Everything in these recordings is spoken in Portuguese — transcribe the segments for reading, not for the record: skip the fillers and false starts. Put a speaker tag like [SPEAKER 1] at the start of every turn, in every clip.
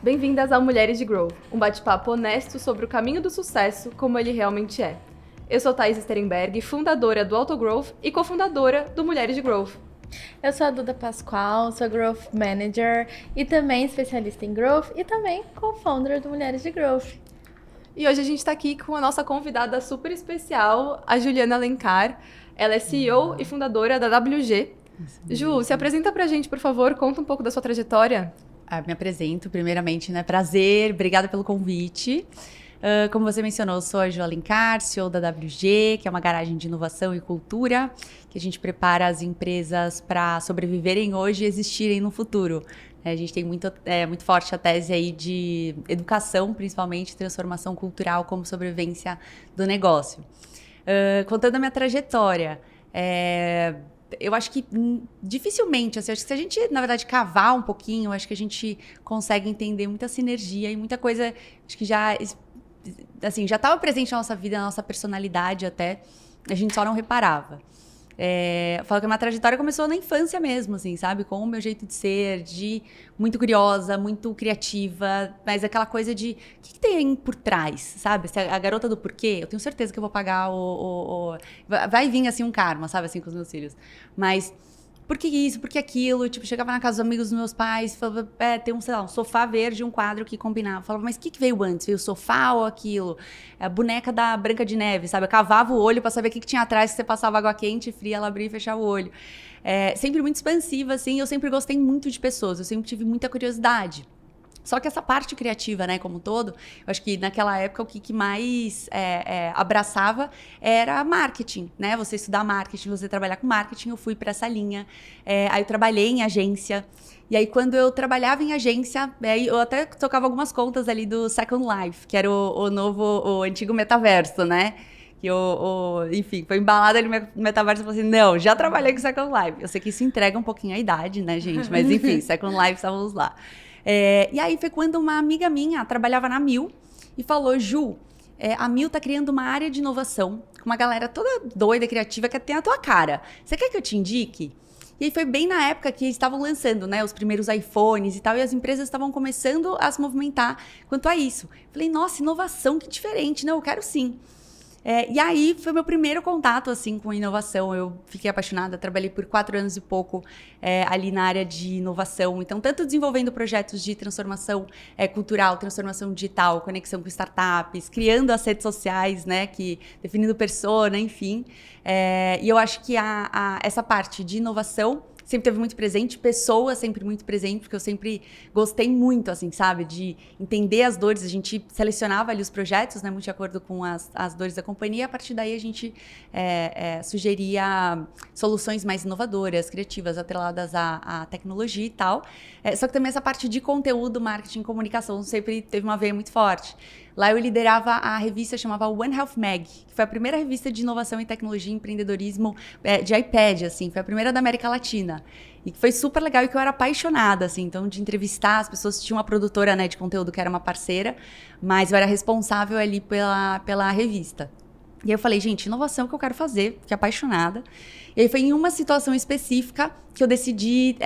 [SPEAKER 1] Bem-vindas ao Mulheres de Growth, um bate-papo honesto sobre o caminho do sucesso como ele realmente é. Eu sou Thaís Sterenberg, fundadora do Autogrowth e cofundadora do Mulheres de Growth.
[SPEAKER 2] Eu sou a Duda Pascoal, sou Growth Manager e também especialista em Growth e também co-founder do Mulheres de Growth.
[SPEAKER 1] E hoje a gente está aqui com a nossa convidada super especial, a Juliana Alencar. Ela é CEO e fundadora da WG. Ju, se apresenta pra gente, por favor, conta um pouco da sua trajetória.
[SPEAKER 3] Me apresento, primeiramente, né? Prazer, obrigada pelo convite. Como você mencionou, eu sou a Ju Alencar, CEO da WG, que é uma garagem de inovação e cultura, que a gente prepara as empresas para sobreviverem hoje e existirem no futuro. A gente tem muito forte a tese aí de educação, principalmente transformação cultural como sobrevivência do negócio. Contando a minha trajetória, eu acho que dificilmente, assim, acho que se a gente, na verdade, cavar um pouquinho, acho que a gente consegue entender muita sinergia e muita coisa, acho que já estava presente na nossa vida, na nossa personalidade até, a gente só não reparava. Eu falo que a minha trajetória começou na infância mesmo, assim, sabe? Com o meu jeito de ser, de muito curiosa, muito criativa, mas aquela coisa de o que tem aí por trás, sabe? A garota do porquê, eu tenho certeza que eu vou pagar vai vir, assim, um karma, sabe? Assim, com os meus filhos. Mas por que isso, por que aquilo? Tipo, chegava na casa dos amigos dos meus pais, falava, tem um, sei lá, um sofá verde e um quadro que combinava. Falava, mas o que veio antes? Veio o sofá ou aquilo? A boneca da Branca de Neve, sabe? Eu cavava o olho pra saber o que tinha atrás, que você passava água quente e fria, ela abria e fechava o olho. Sempre muito expansiva, assim, eu sempre gostei muito de pessoas, eu sempre tive muita curiosidade. Só que essa parte criativa, né, como um todo, eu acho que naquela época o que mais abraçava era marketing, né? Você estudar marketing, você trabalhar com marketing, eu fui para essa linha. Aí eu trabalhei em agência. E aí quando eu trabalhava em agência, eu até tocava algumas contas ali do Second Life, que era o antigo metaverso, né? Que enfim, foi embalado ali no metaverso e falei assim, não, já trabalhei com Second Life. Eu sei que isso entrega um pouquinho a idade, né, gente? Mas enfim, Second Life, estávamos lá. E aí foi quando uma amiga minha trabalhava na Mil e falou, Ju, a Mil tá criando uma área de inovação com uma galera toda doida, criativa, que tem a tua cara. Você quer que eu te indique? E aí foi bem na época que eles estavam lançando, né, os primeiros iPhones e tal, e as empresas estavam começando a se movimentar quanto a isso. Falei, nossa, inovação, que diferente, não, eu quero sim. E aí foi meu primeiro contato assim com inovação. Eu fiquei apaixonada, trabalhei por 4 anos e pouco ali na área de inovação. Então, tanto desenvolvendo projetos de transformação cultural, transformação digital, conexão com startups, criando as redes sociais, né, definindo persona, enfim. E eu acho que essa parte de inovação sempre teve muito presente, pessoas sempre muito presente, porque eu sempre gostei muito, assim, sabe, de entender as dores. A gente selecionava ali os projetos, né, muito de acordo com as dores da companhia, e a partir daí a gente sugeria soluções mais inovadoras, criativas, atreladas à tecnologia e tal. Só que também essa parte de conteúdo, marketing, comunicação sempre teve uma veia muito forte. Lá eu liderava a revista, chamava One Health Mag, que foi a primeira revista de inovação em tecnologia e empreendedorismo de iPad, assim, foi a primeira da América Latina. E que foi super legal e que eu era apaixonada, assim, então de entrevistar as pessoas. Tinha uma produtora, né, de conteúdo que era uma parceira, mas eu era responsável ali pela revista. E aí eu falei, gente, inovação que eu quero fazer, fiquei apaixonada. E aí foi em uma situação específica que eu decidi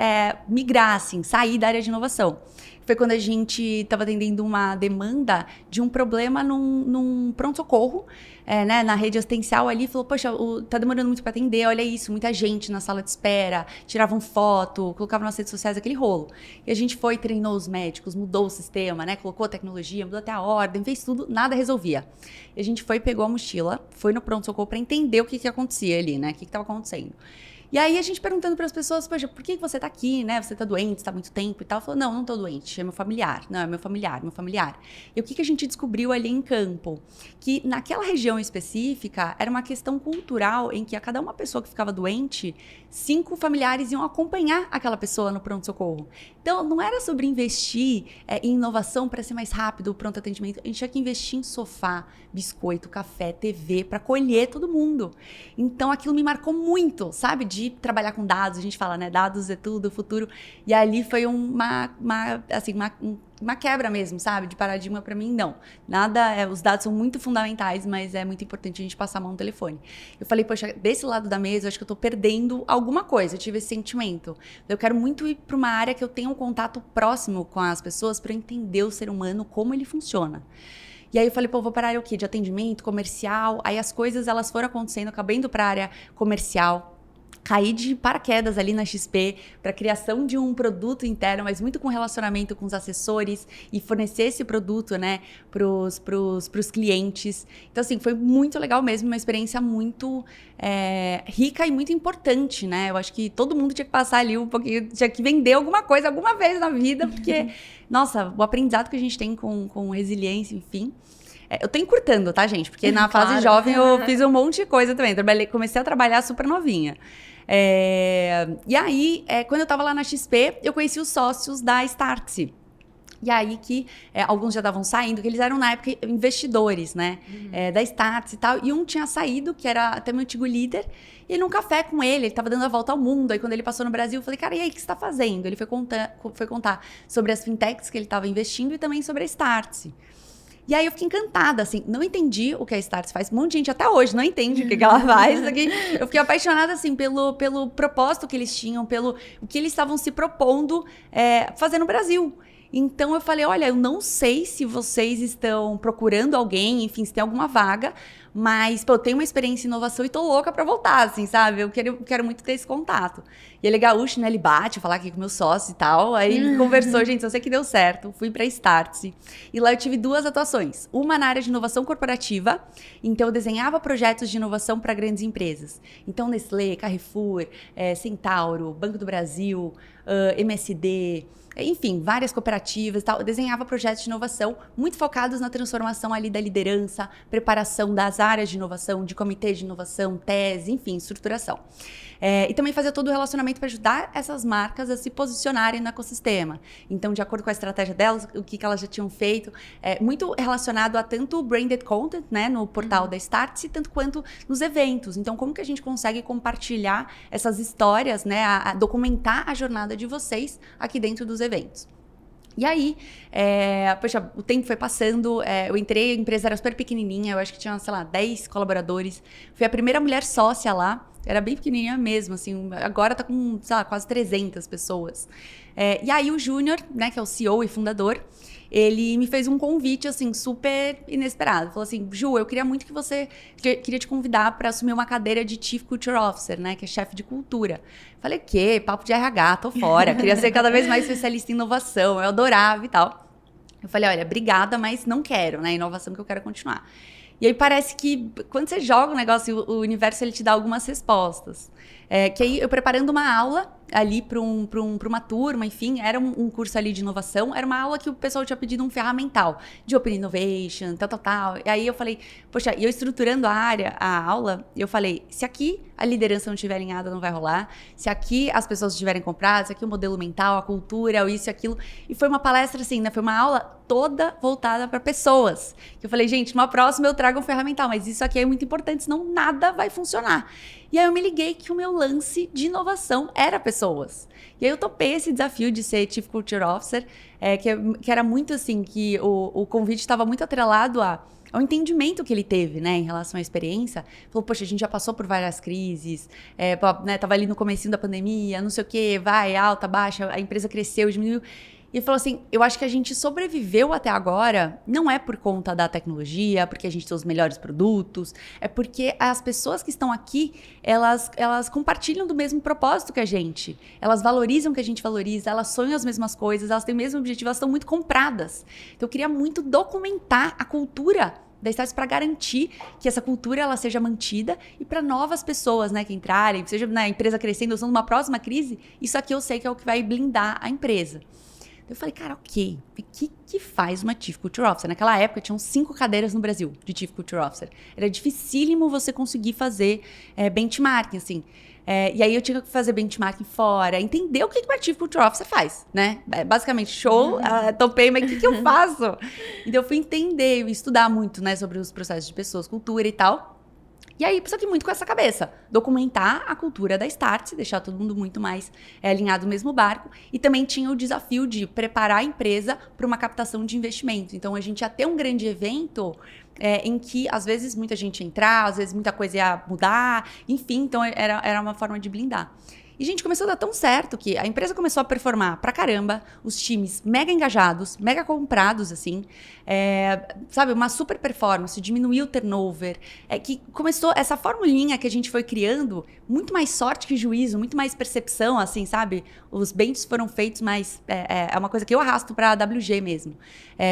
[SPEAKER 3] migrar, assim, sair da área de inovação. Foi quando a gente estava atendendo uma demanda de um problema num pronto-socorro, né, na rede assistencial ali, falou, poxa, tá demorando muito para atender, olha isso, muita gente na sala de espera, tiravam foto, colocavam nas redes sociais, aquele rolo. E a gente foi, treinou os médicos, mudou o sistema, né, colocou a tecnologia, mudou até a ordem, fez tudo, nada resolvia. E a gente foi, pegou a mochila, foi no pronto-socorro para entender o que acontecia ali, né, o que estava acontecendo. E aí a gente perguntando para as pessoas, poxa, por que você tá aqui, né? Você tá doente, está há muito tempo e tal. Falou, não tô doente, é meu familiar. Não, é meu familiar. E o que a gente descobriu ali em campo? Que naquela região específica era uma questão cultural em que a cada uma pessoa que ficava doente, 5 familiares iam acompanhar aquela pessoa no pronto-socorro. Então, não era sobre investir em inovação para ser mais rápido, o pronto atendimento. A gente tinha que investir em sofá, biscoito, café, TV, para acolher todo mundo. Então, aquilo me marcou muito, sabe? De trabalhar com dados, a gente fala, né? Dados é tudo, futuro. E ali foi um uma quebra mesmo, sabe? De paradigma pra mim, não. Nada, os dados são muito fundamentais, mas é muito importante a gente passar a mão no telefone. Eu falei, poxa, desse lado da mesa, eu acho que eu tô perdendo alguma coisa. Eu tive esse sentimento. Eu quero muito ir pra uma área que eu tenha um contato próximo com as pessoas pra eu entender o ser humano, como ele funciona. E aí eu falei, pô, vou para a área o quê? De atendimento, comercial. Aí as coisas, elas foram acontecendo, acabei indo pra área comercial. Caí de paraquedas ali na XP para a criação de um produto interno, mas muito com relacionamento com os assessores e fornecer esse produto, né, pros clientes. Então, assim, foi muito legal mesmo, uma experiência muito rica e muito importante, né? Eu acho que todo mundo tinha que passar ali um pouquinho, tinha que vender alguma coisa alguma vez na vida, porque, nossa, o aprendizado que a gente tem com resiliência, enfim. Eu tô encurtando, tá, gente? Porque na fase jovem eu fiz um monte de coisa também. Comecei a trabalhar super novinha. E aí, quando eu tava lá na XP, eu conheci os sócios da Startse. E aí que alguns já estavam saindo, que eles eram na época investidores, né? Da Startse e tal. E um tinha saído, que era até meu antigo líder. E num café com ele tava dando a volta ao mundo. Aí quando ele passou no Brasil, eu falei, cara, e aí, o que você tá fazendo? Ele foi contar sobre as fintechs que ele tava investindo e também sobre a Startse. E aí eu fiquei encantada, assim, não entendi o que a Startse faz. Um monte de gente até hoje não entende o que ela faz. Aqui. Eu fiquei apaixonada, assim, pelo propósito que eles tinham, pelo o que eles estavam se propondo fazer no Brasil. Então eu falei, olha, eu não sei se vocês estão procurando alguém, enfim, se tem alguma vaga, mas, pô, eu tenho uma experiência em inovação e tô louca pra voltar, assim, sabe? Eu quero muito ter esse contato. E ele é gaúcho, né? Ele bate, falar aqui com meu sócio e tal. Aí conversou, gente, eu sei que deu certo. Fui pra Startse. E lá eu tive 2 atuações. Uma na área de inovação corporativa. Então eu desenhava projetos de inovação para grandes empresas. Então Nestlé, Carrefour, Centauro, Banco do Brasil, MSD... Enfim, várias cooperativas e tal. Eu desenhava projetos de inovação muito focados na transformação ali da liderança, preparação das áreas de inovação, de comitê de inovação, tese, enfim, estruturação. E também fazia todo o relacionamento para ajudar essas marcas a se posicionarem no ecossistema. Então, de acordo com a estratégia delas, o que elas já tinham feito, muito relacionado a tanto branded content, né, no portal da Startse, tanto quanto nos eventos. Então, como que a gente consegue compartilhar essas histórias, né, a documentar a jornada de vocês aqui dentro dos eventos. E aí, poxa, o tempo foi passando, eu entrei, a empresa era super pequenininha, eu acho que tinha, sei lá, 10 colaboradores. Fui a primeira mulher sócia lá, era bem pequenininha mesmo, assim, agora tá com, sei lá, quase 300 pessoas. E aí o Júnior, né, que é o CEO e fundador, ele me fez um convite, assim, super inesperado. Falou assim, Ju, eu queria muito que você... Queria te convidar para assumir uma cadeira de Chief Culture Officer, né? Que é chefe de cultura. Falei, o quê? Papo de RH, tô fora. Queria ser cada vez mais especialista em inovação. Eu adorava e tal. Eu falei, olha, obrigada, mas não quero, né? Inovação que eu quero continuar. E aí parece que quando você joga o negócio, o universo ele te dá algumas respostas. Que aí eu preparando uma aula ali para uma turma, enfim, era um curso ali de inovação, era uma aula que o pessoal tinha pedido um ferramental de Open Innovation, tal. E aí eu falei, poxa, e eu estruturando a aula, eu falei, se aqui a liderança não estiver alinhada, não vai rolar, se aqui as pessoas estiverem compradas, se aqui o modelo mental, a cultura, isso e aquilo. E foi uma palestra assim, né? Foi uma aula toda voltada para pessoas. Que eu falei, gente, numa próxima eu trago um ferramental, mas isso aqui é muito importante, senão nada vai funcionar. E aí eu me liguei que o meu lance de inovação era pessoas. E aí eu topei esse desafio de ser Chief Culture Officer, que era muito assim, que o convite estava muito atrelado ao entendimento que ele teve, né, em relação à experiência. Falou, poxa, a gente já passou por várias crises, né, tava ali no comecinho da pandemia, não sei o quê, vai, alta, baixa, a empresa cresceu, diminuiu. E ele falou assim, eu acho que a gente sobreviveu até agora, não é por conta da tecnologia, porque a gente tem os melhores produtos, é porque as pessoas que estão aqui, elas compartilham do mesmo propósito que a gente. Elas valorizam o que a gente valoriza, elas sonham as mesmas coisas, elas têm o mesmo objetivo, elas estão muito compradas. Então eu queria muito documentar a cultura da Startse para garantir que essa cultura ela seja mantida e para novas pessoas, né, que entrarem, seja na empresa crescendo ou numa próxima crise, isso aqui eu sei que é o que vai blindar a empresa. Eu falei, cara, ok, o que faz uma Chief Culture Officer? Naquela época, tinham 5 cadeiras no Brasil de Chief Culture Officer. Era dificílimo você conseguir fazer benchmarking, assim. E aí eu tinha que fazer benchmarking fora, entender o que uma Chief Culture Officer faz, né? Basicamente, show, topei, mas o que eu faço? Então eu fui entender e estudar muito, né, sobre os processos de pessoas, cultura e tal. E aí, precisa de muito com essa cabeça. Documentar a cultura da Startse, deixar todo mundo muito mais alinhado no mesmo barco. E também tinha o desafio de preparar a empresa para uma captação de investimento. Então, a gente ia ter um grande evento em que, às vezes, muita gente ia entrar, às vezes, muita coisa ia mudar. Enfim, então, era uma forma de blindar. E, gente, começou a dar tão certo que a empresa começou a performar pra caramba, os times mega engajados, mega comprados, assim, sabe, uma super performance, diminuiu o turnover, que começou essa formulinha que a gente foi criando, muito mais sorte que juízo, muito mais percepção, assim, sabe? Os bens foram feitos, mas é uma coisa que eu arrasto pra WG mesmo.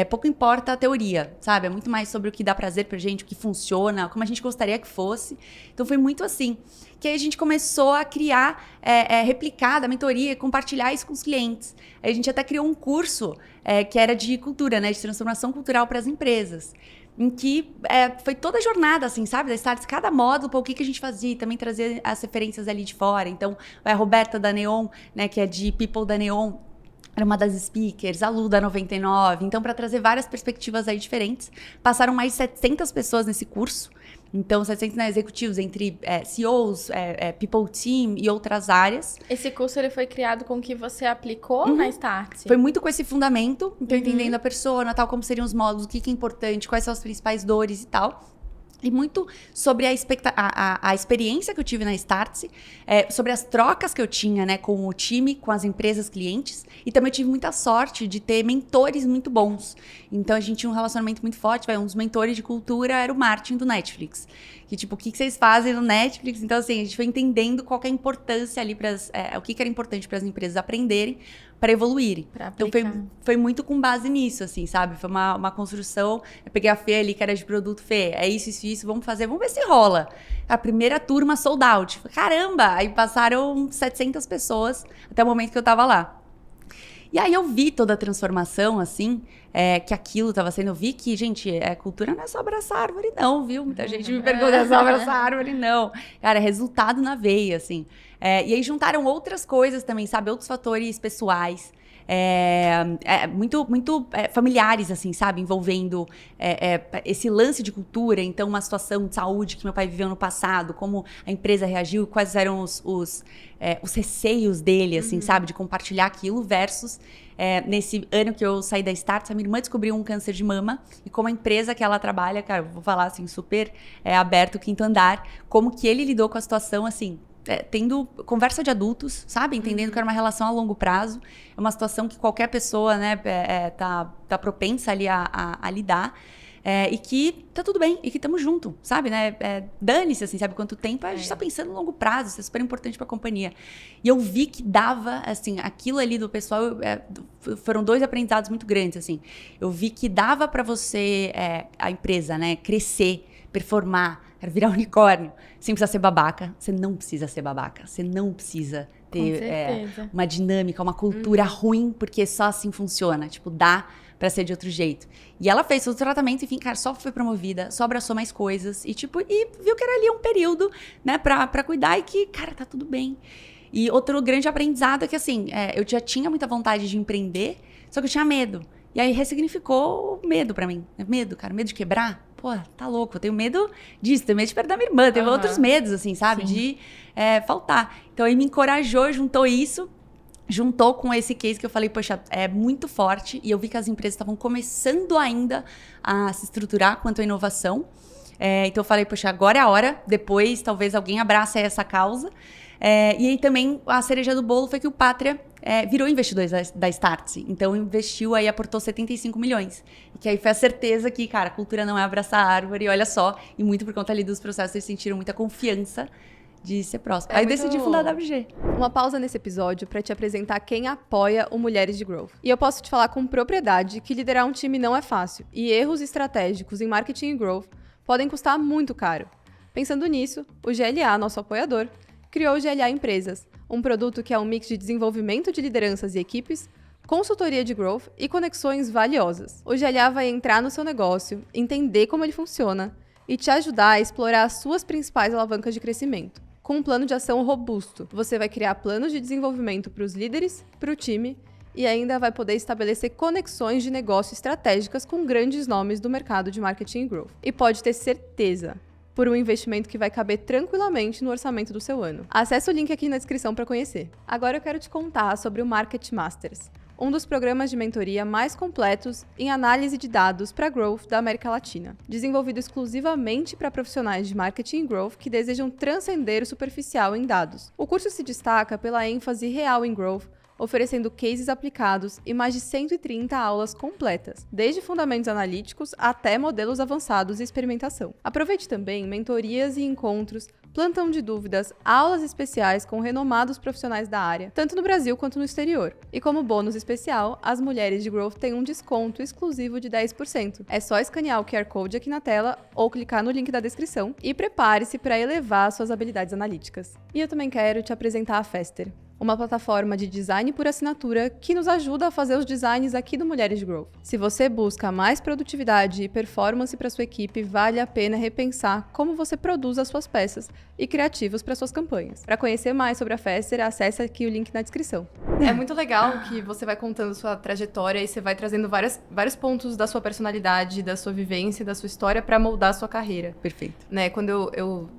[SPEAKER 3] Pouco importa a teoria, sabe? É muito mais sobre o que dá prazer pra gente, o que funciona, como a gente gostaria que fosse. Então, foi muito assim. Que aí a gente começou a criar, replicar da mentoria e compartilhar isso com os clientes. Aí a gente até criou um curso que era de cultura, né, de transformação cultural para as empresas, em que foi toda a jornada, assim, sabe, da Startse, cada módulo, o que a gente fazia, e também trazer as referências ali de fora. Então, a Roberta da Neon, né, que é de People da Neon, era uma das speakers, a Lu da 99. Então, para trazer várias perspectivas aí diferentes, passaram mais de 700 pessoas nesse curso. Então, 700 executivos entre CEOs, People Team e outras áreas.
[SPEAKER 2] Esse curso ele foi criado com o que você aplicou na Startse?
[SPEAKER 3] Foi muito com esse fundamento, então entendendo a persona, tal, como seriam os módulos, o que é importante, quais são as principais dores e tal. E muito sobre a experiência que eu tive na Startse, sobre as trocas que eu tinha, né, com o time, com as empresas clientes. E também eu tive muita sorte de ter mentores muito bons. Então, a gente tinha um relacionamento muito forte. Um dos mentores de cultura era o Martin, do Netflix. Que, tipo, o que vocês fazem no Netflix? Então, assim, a gente foi entendendo qual que é a importância ali, o que era importante para as empresas aprenderem, para evoluírem. Então, foi muito com base nisso, assim, sabe? Foi uma construção. Eu peguei a Fê ali, que era de produto. Fê, isso, vamos fazer, vamos ver se rola. A primeira turma sold out. Caramba! Aí passaram 700 pessoas até o momento que eu tava lá. E aí eu vi toda a transformação, assim, que aquilo estava sendo. Eu vi que, gente, cultura não é só abraçar árvore, não, viu? Muita gente me pergunta, é só abraçar árvore, não. Cara, é resultado na veia, assim. E aí juntaram outras coisas também, sabe? Outros fatores pessoais. Muito familiares, assim, sabe? Envolvendo esse lance de cultura. Então, uma situação de saúde que meu pai viveu no passado, como a empresa reagiu, quais eram os receios dele, assim, sabe? De compartilhar aquilo versus nesse ano que eu saí da Startse, a minha irmã descobriu um câncer de mama e como a empresa que ela trabalha, cara, vou falar assim, super aberto, quinto andar, como que ele lidou com a situação, assim, tendo conversa de adultos, sabe? Entendendo que era uma relação a longo prazo. É uma situação que qualquer pessoa, né, tá propensa ali a lidar. E que tá tudo bem, e que estamos juntos, sabe, né? Dane-se, assim, sabe? Quanto tempo a gente tá pensando no longo prazo, isso é super importante pra companhia. E eu vi que dava, assim, aquilo ali do pessoal, foram 2 aprendizados muito grandes, assim. Eu vi que dava pra você, a empresa, né, crescer, performar, virar unicórnio, sem precisar ser babaca. Você não precisa ser babaca, você não precisa ter uma dinâmica, uma cultura ruim, porque só assim funciona. Tipo, dá pra ser de outro jeito. E ela fez todo o tratamento, enfim, cara, só foi promovida, só abraçou mais coisas. E, tipo, viu que era ali um período, né, pra cuidar e que, cara, tá tudo bem. E outro grande aprendizado é que, assim, eu já tinha muita vontade de empreender, só que eu tinha medo. E aí ressignificou o medo pra mim. Medo, cara, medo de quebrar. Pô, tá louco, eu tenho medo disso, tenho medo de perder minha irmã, tenho outros medos, assim, sabe? Sim. De faltar. Então, aí me encorajou, juntou com esse case que eu falei, poxa, é muito forte. E eu vi que as empresas estavam começando ainda a se estruturar quanto à inovação. Então, eu falei, poxa, agora é a hora. Depois, talvez alguém abrace essa causa. E aí também, a cereja do bolo foi que o Pátria virou investidor da Startse. Então, investiu aí, aportou 75 milhões. E que aí foi a certeza que, cara, a cultura não é abraçar a árvore, olha só. E muito por conta ali dos processos, eles sentiram muita confiança de ser próximo. Aí decidi fundar a WG.
[SPEAKER 1] Uma pausa nesse episódio para te apresentar quem apoia o Mulheres de Growth. E eu posso te falar com propriedade que liderar um time não é fácil. E erros estratégicos em marketing e growth podem custar muito caro. Pensando nisso, o GLA, nosso apoiador, criou o GLA Empresas, um produto que é um mix de desenvolvimento de lideranças e equipes, consultoria de growth e conexões valiosas. O GLA vai entrar no seu negócio, entender como ele funciona e te ajudar a explorar as suas principais alavancas de crescimento. Com um plano de ação robusto, você vai criar planos de desenvolvimento para os líderes, para o time e ainda vai poder estabelecer conexões de negócio estratégicas com grandes nomes do mercado de marketing e growth. E pode ter certeza, por um investimento que vai caber tranquilamente no orçamento do seu ano. Acesse o link aqui na descrição para conhecer. Agora eu quero te contar sobre o Market Masters, um dos programas de mentoria mais completos em análise de dados para growth da América Latina, desenvolvido exclusivamente para profissionais de marketing e growth que desejam transcender o superficial em dados. O curso se destaca pela ênfase real em growth, oferecendo cases aplicados e mais de 130 aulas completas, desde fundamentos analíticos até modelos avançados e experimentação. Aproveite também mentorias e encontros, plantão de dúvidas, aulas especiais com renomados profissionais da área, tanto no Brasil quanto no exterior. E como bônus especial, as mulheres de Growth têm um desconto exclusivo de 10%. É só escanear o QR Code aqui na tela ou clicar no link da descrição e prepare-se para elevar suas habilidades analíticas. E eu também quero te apresentar a Fester, uma plataforma de design por assinatura que nos ajuda a fazer os designs aqui do Mulheres de Growth. Se você busca mais produtividade e performance para sua equipe, vale a pena repensar como você produz as suas peças e criativos para suas campanhas. Para conhecer mais sobre a Fester, acesse aqui o link na descrição. É muito legal que você vai contando sua trajetória e você vai trazendo vários pontos da sua personalidade, da sua vivência, da sua história para moldar a sua carreira.
[SPEAKER 3] Perfeito.
[SPEAKER 1] Né? Quando eu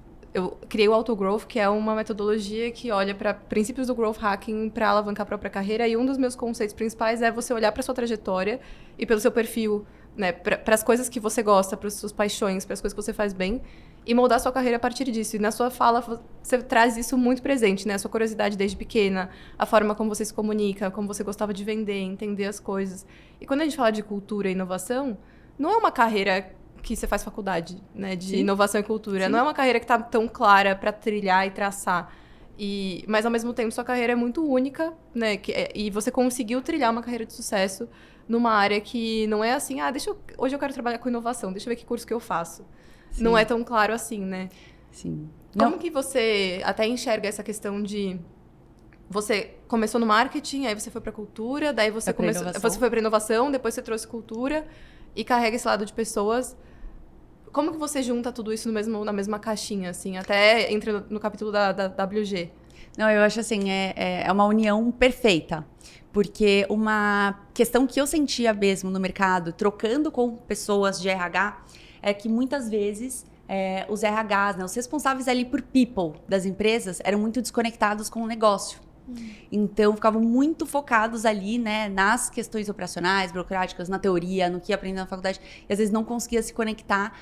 [SPEAKER 1] criei o Autogrowth, que é uma metodologia que olha para princípios do growth hacking para alavancar a própria carreira. E um dos meus conceitos principais é você olhar para sua trajetória e pelo seu perfil, né, para as coisas que você gosta, para as suas paixões, para as coisas que você faz bem, e moldar a sua carreira a partir disso. E na sua fala, você traz isso muito presente, né? A sua curiosidade desde pequena, a forma como você se comunica, como você gostava de vender, entender as coisas. E quando a gente fala de cultura e inovação, não é uma carreira que você faz faculdade, né, de inovação e cultura. Sim. Não é uma carreira que está tão clara para trilhar e traçar. Mas, ao mesmo tempo, sua carreira é muito única, né? E você conseguiu trilhar uma carreira de sucesso numa área que não é assim, hoje eu quero trabalhar com inovação, deixa eu ver que curso que eu faço. Sim. Não é tão claro assim, né?
[SPEAKER 3] Sim.
[SPEAKER 1] Como que você até enxerga essa questão de... Você começou no marketing, aí você foi para cultura, daí você foi para inovação, depois você trouxe cultura e carrega esse lado de pessoas. Como que você junta tudo isso na mesma caixinha, assim, até entra no capítulo da WG?
[SPEAKER 3] Não, eu acho assim, é uma união perfeita. Porque uma questão que eu sentia mesmo no mercado, trocando com pessoas de RH, é que muitas vezes os RHs, né, os responsáveis ali por people das empresas, eram muito desconectados com o negócio. Então, ficavam muito focados ali, né, nas questões operacionais, burocráticas, na teoria, no que aprendeu na faculdade, e às vezes não conseguia se conectar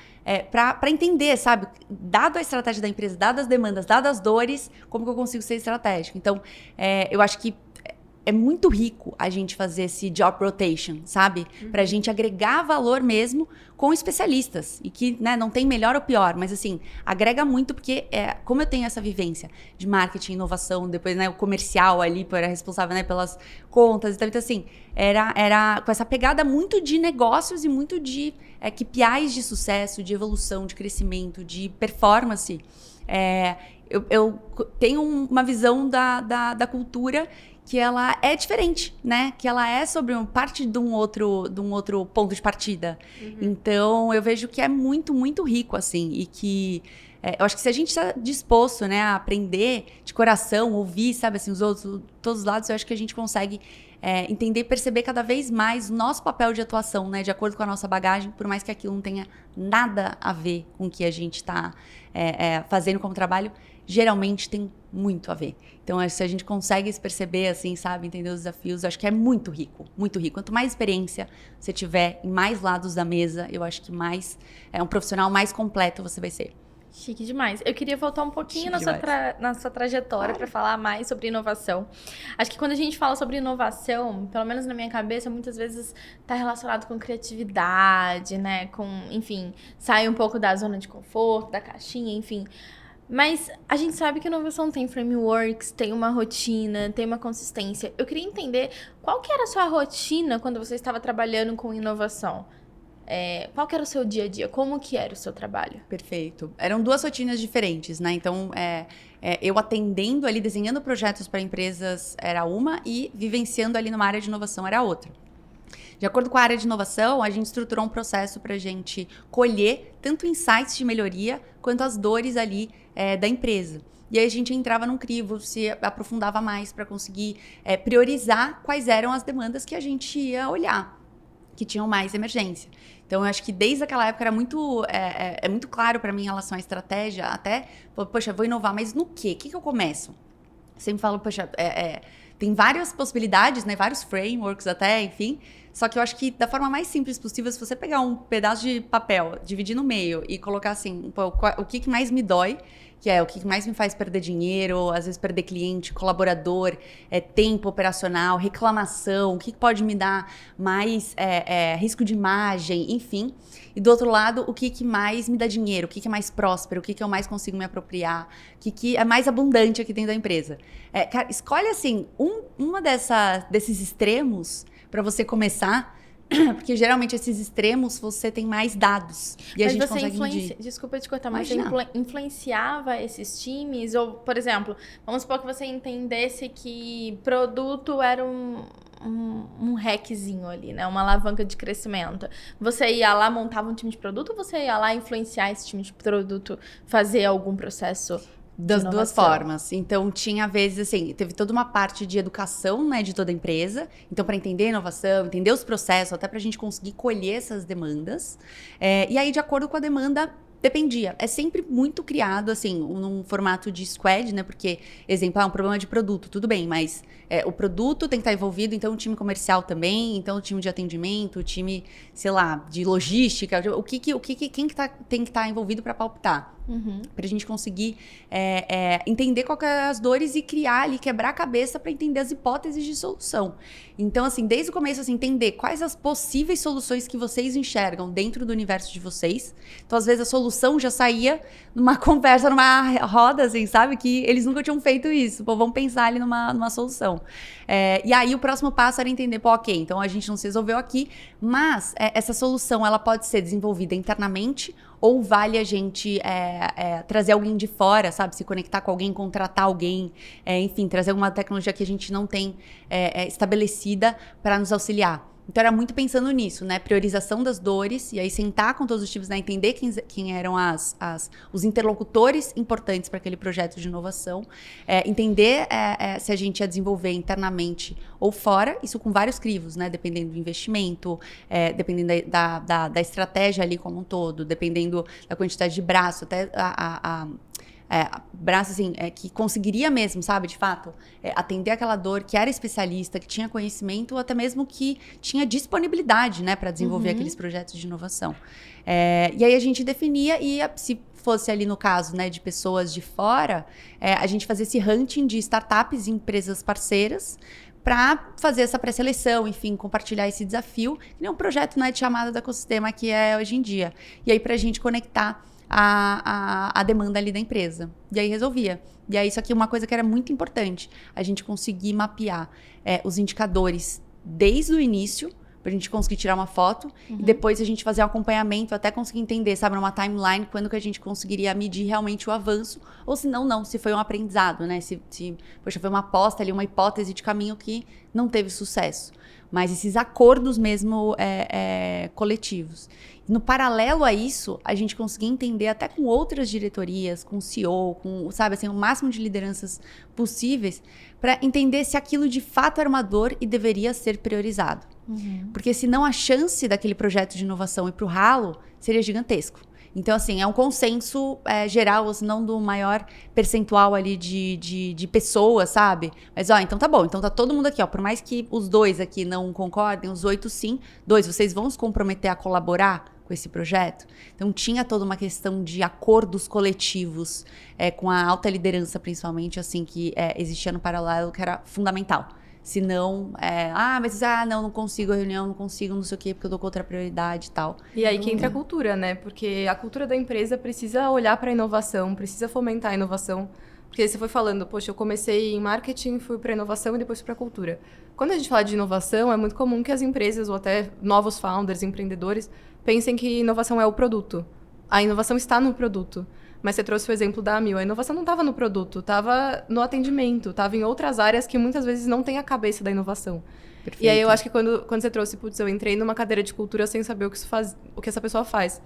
[SPEAKER 3] para entender, sabe, dado a estratégia da empresa, dadas as demandas, dadas as dores, como que eu consigo ser estratégico. Então, eu acho que é muito rico a gente fazer esse job rotation, sabe? Pra gente agregar valor mesmo com especialistas. E que, né, não tem melhor ou pior, mas assim, agrega muito porque, como eu tenho essa vivência de marketing, inovação, depois, né, o comercial ali, era responsável, né, pelas contas e tal. Então, assim, era com essa pegada muito de negócios e muito de KPIs de sucesso, de evolução, de crescimento, de performance. Eu tenho uma visão da cultura que ela é diferente, né? Que ela é sobre parte de um outro ponto de partida. Então, eu vejo que é muito, muito rico, assim. E que eu acho que se a gente está disposto, né, a aprender de coração, ouvir, sabe, assim, todos os lados, eu acho que a gente consegue entender e perceber cada vez mais o nosso papel de atuação, né? De acordo com a nossa bagagem, por mais que aquilo não tenha nada a ver com o que a gente está fazendo como trabalho, geralmente tem muito a ver. Então, se a gente consegue se perceber, assim, sabe, entender os desafios, eu acho que é muito rico, muito rico. Quanto mais experiência você tiver em mais lados da mesa, eu acho que mais um profissional mais completo você vai ser.
[SPEAKER 2] Chique demais. Eu queria voltar um pouquinho na sua trajetória para falar mais sobre inovação. Acho que quando a gente fala sobre inovação, pelo menos na minha cabeça, muitas vezes está relacionado com criatividade, né? Enfim, sai um pouco da zona de conforto, da caixinha, enfim. Mas a gente sabe que a inovação tem frameworks, tem uma rotina, tem uma consistência. Eu queria entender qual que era a sua rotina quando você estava trabalhando com inovação. Qual que era o seu dia a dia? Como que era o seu trabalho?
[SPEAKER 3] Perfeito. Eram duas rotinas diferentes, né? Então, eu atendendo ali, desenhando projetos para empresas era uma e vivenciando ali numa área de inovação era outra. De acordo com a área de inovação, a gente estruturou um processo para a gente colher tanto insights de melhoria quanto as dores ali da empresa. E aí a gente entrava num crivo, se aprofundava mais para conseguir priorizar quais eram as demandas que a gente ia olhar. que tinham mais emergência. Então, eu acho que desde aquela época era muito, muito claro para mim em relação à estratégia, até, poxa, vou inovar, mas no quê? O que eu começo? Sempre falo, poxa, tem várias possibilidades, né? Vários frameworks até, enfim. Só que eu acho que da forma mais simples possível, se você pegar um pedaço de papel, dividir no meio e colocar assim, o que mais me dói, que é o que mais me faz perder dinheiro, às vezes perder cliente, colaborador, tempo operacional, reclamação, o que pode me dar mais risco de imagem, enfim. E do outro lado, o que mais me dá dinheiro, o que é mais próspero, o que eu mais consigo me apropriar, o que é mais abundante aqui dentro da empresa. Cara, escolhe assim, uma desses extremos para você começar, porque geralmente esses extremos você tem mais dados e
[SPEAKER 2] mas
[SPEAKER 3] a gente
[SPEAKER 2] você
[SPEAKER 3] consegue medir.
[SPEAKER 2] Desculpa te cortar, mas
[SPEAKER 3] Imagina.
[SPEAKER 2] você influenciava esses times? Ou, por exemplo, vamos supor que você entendesse que produto era um hackzinho ali, né? Uma alavanca de crescimento. Você ia lá, montava um time de produto, ou você ia lá influenciar esse time de produto, fazer algum processo?
[SPEAKER 3] Das duas formas. Então, tinha vezes, assim, teve toda uma parte de educação, né, de toda a empresa. Então, para entender a inovação, entender os processos, até para a gente conseguir colher essas demandas. E aí, de acordo com a demanda, dependia. É sempre muito criado, assim, num formato de squad, né? Porque, exemplo, um problema de produto, tudo bem, mas o produto tem que estar envolvido, então o time comercial também, então o time de atendimento, o time, sei lá, de logística, quem que tem que estar envolvido para palpitar? Pra gente conseguir entender qual que é as dores e criar ali, quebrar a cabeça para entender as hipóteses de solução. Então, assim, desde o começo, assim, entender quais as possíveis soluções que vocês enxergam dentro do universo de vocês. Então, às vezes, a solução já saía numa conversa, numa roda, assim, sabe? Que eles nunca tinham feito isso. Pô, vamos pensar ali numa solução. E aí, o próximo passo era entender, ok, então a gente não se resolveu aqui, mas essa solução, ela pode ser desenvolvida internamente ou vale a gente trazer alguém de fora, sabe? Se conectar com alguém, contratar alguém, enfim, trazer alguma tecnologia que a gente não tem estabelecida para nos auxiliar. Então, era muito pensando nisso, né? Priorização das dores, e aí sentar com todos os times, né? Entender quem eram os interlocutores importantes para aquele projeto de inovação, entender se a gente ia desenvolver internamente ou fora, isso com vários crivos, né? Dependendo do investimento, dependendo da estratégia ali como um todo, dependendo da quantidade de braço, até braço, assim, que conseguiria mesmo, sabe, de fato, atender aquela dor, que era especialista, que tinha conhecimento, ou até mesmo que tinha disponibilidade, né, para desenvolver aqueles projetos de inovação. E aí a gente definia, e se fosse ali no caso, né, de pessoas de fora, a gente fazia esse hunting de startups e empresas parceiras, para fazer essa pré-seleção, enfim, compartilhar esse desafio, que nem um projeto, né, de chamada do ecossistema que é hoje em dia. E aí, para a gente conectar a demanda ali da empresa. E aí resolvia. E aí isso aqui é uma coisa que era muito importante. A gente conseguir mapear os indicadores desde o início, pra gente conseguir tirar uma foto, e depois a gente fazer um acompanhamento, até conseguir entender, sabe, numa timeline, quando que a gente conseguiria medir realmente o avanço, ou se não, se foi um aprendizado, né? Poxa, foi uma aposta ali, uma hipótese de caminho que não teve sucesso. Mas esses acordos mesmo coletivos. No paralelo a isso, a gente conseguia entender até com outras diretorias, com o CEO, com, sabe, assim, o máximo de lideranças possíveis, para entender se aquilo de fato era uma dor e deveria ser priorizado. Porque senão a chance daquele projeto de inovação ir para o ralo seria gigantesco. Então, assim, é um consenso geral, ou se não do maior percentual ali de pessoas, sabe? Mas, então tá bom, então tá todo mundo aqui, por mais que os 2 aqui não concordem, os 8 sim, 2, vocês vão se comprometer a colaborar com esse projeto? Então, tinha toda uma questão de acordos coletivos, com a alta liderança, principalmente, assim, que existia no paralelo, que era fundamental. Se não, não consigo a reunião, não consigo não sei o quê, porque eu tô com outra prioridade e tal.
[SPEAKER 1] E aí que entra a cultura, né? Porque a cultura da empresa precisa olhar para a inovação, precisa fomentar a inovação. Porque você foi falando, poxa, eu comecei em marketing, fui para inovação e depois fui para cultura. Quando a gente fala de inovação, é muito comum que as empresas, ou até novos founders, empreendedores, pensem que inovação é o produto. A inovação está no produto. Mas você trouxe o exemplo da Amil. A inovação não estava no produto, estava no atendimento, estava em outras áreas que muitas vezes não tem a cabeça da inovação. Perfeito. E aí eu acho que quando você trouxe, eu entrei numa cadeira de cultura sem saber o que essa pessoa faz.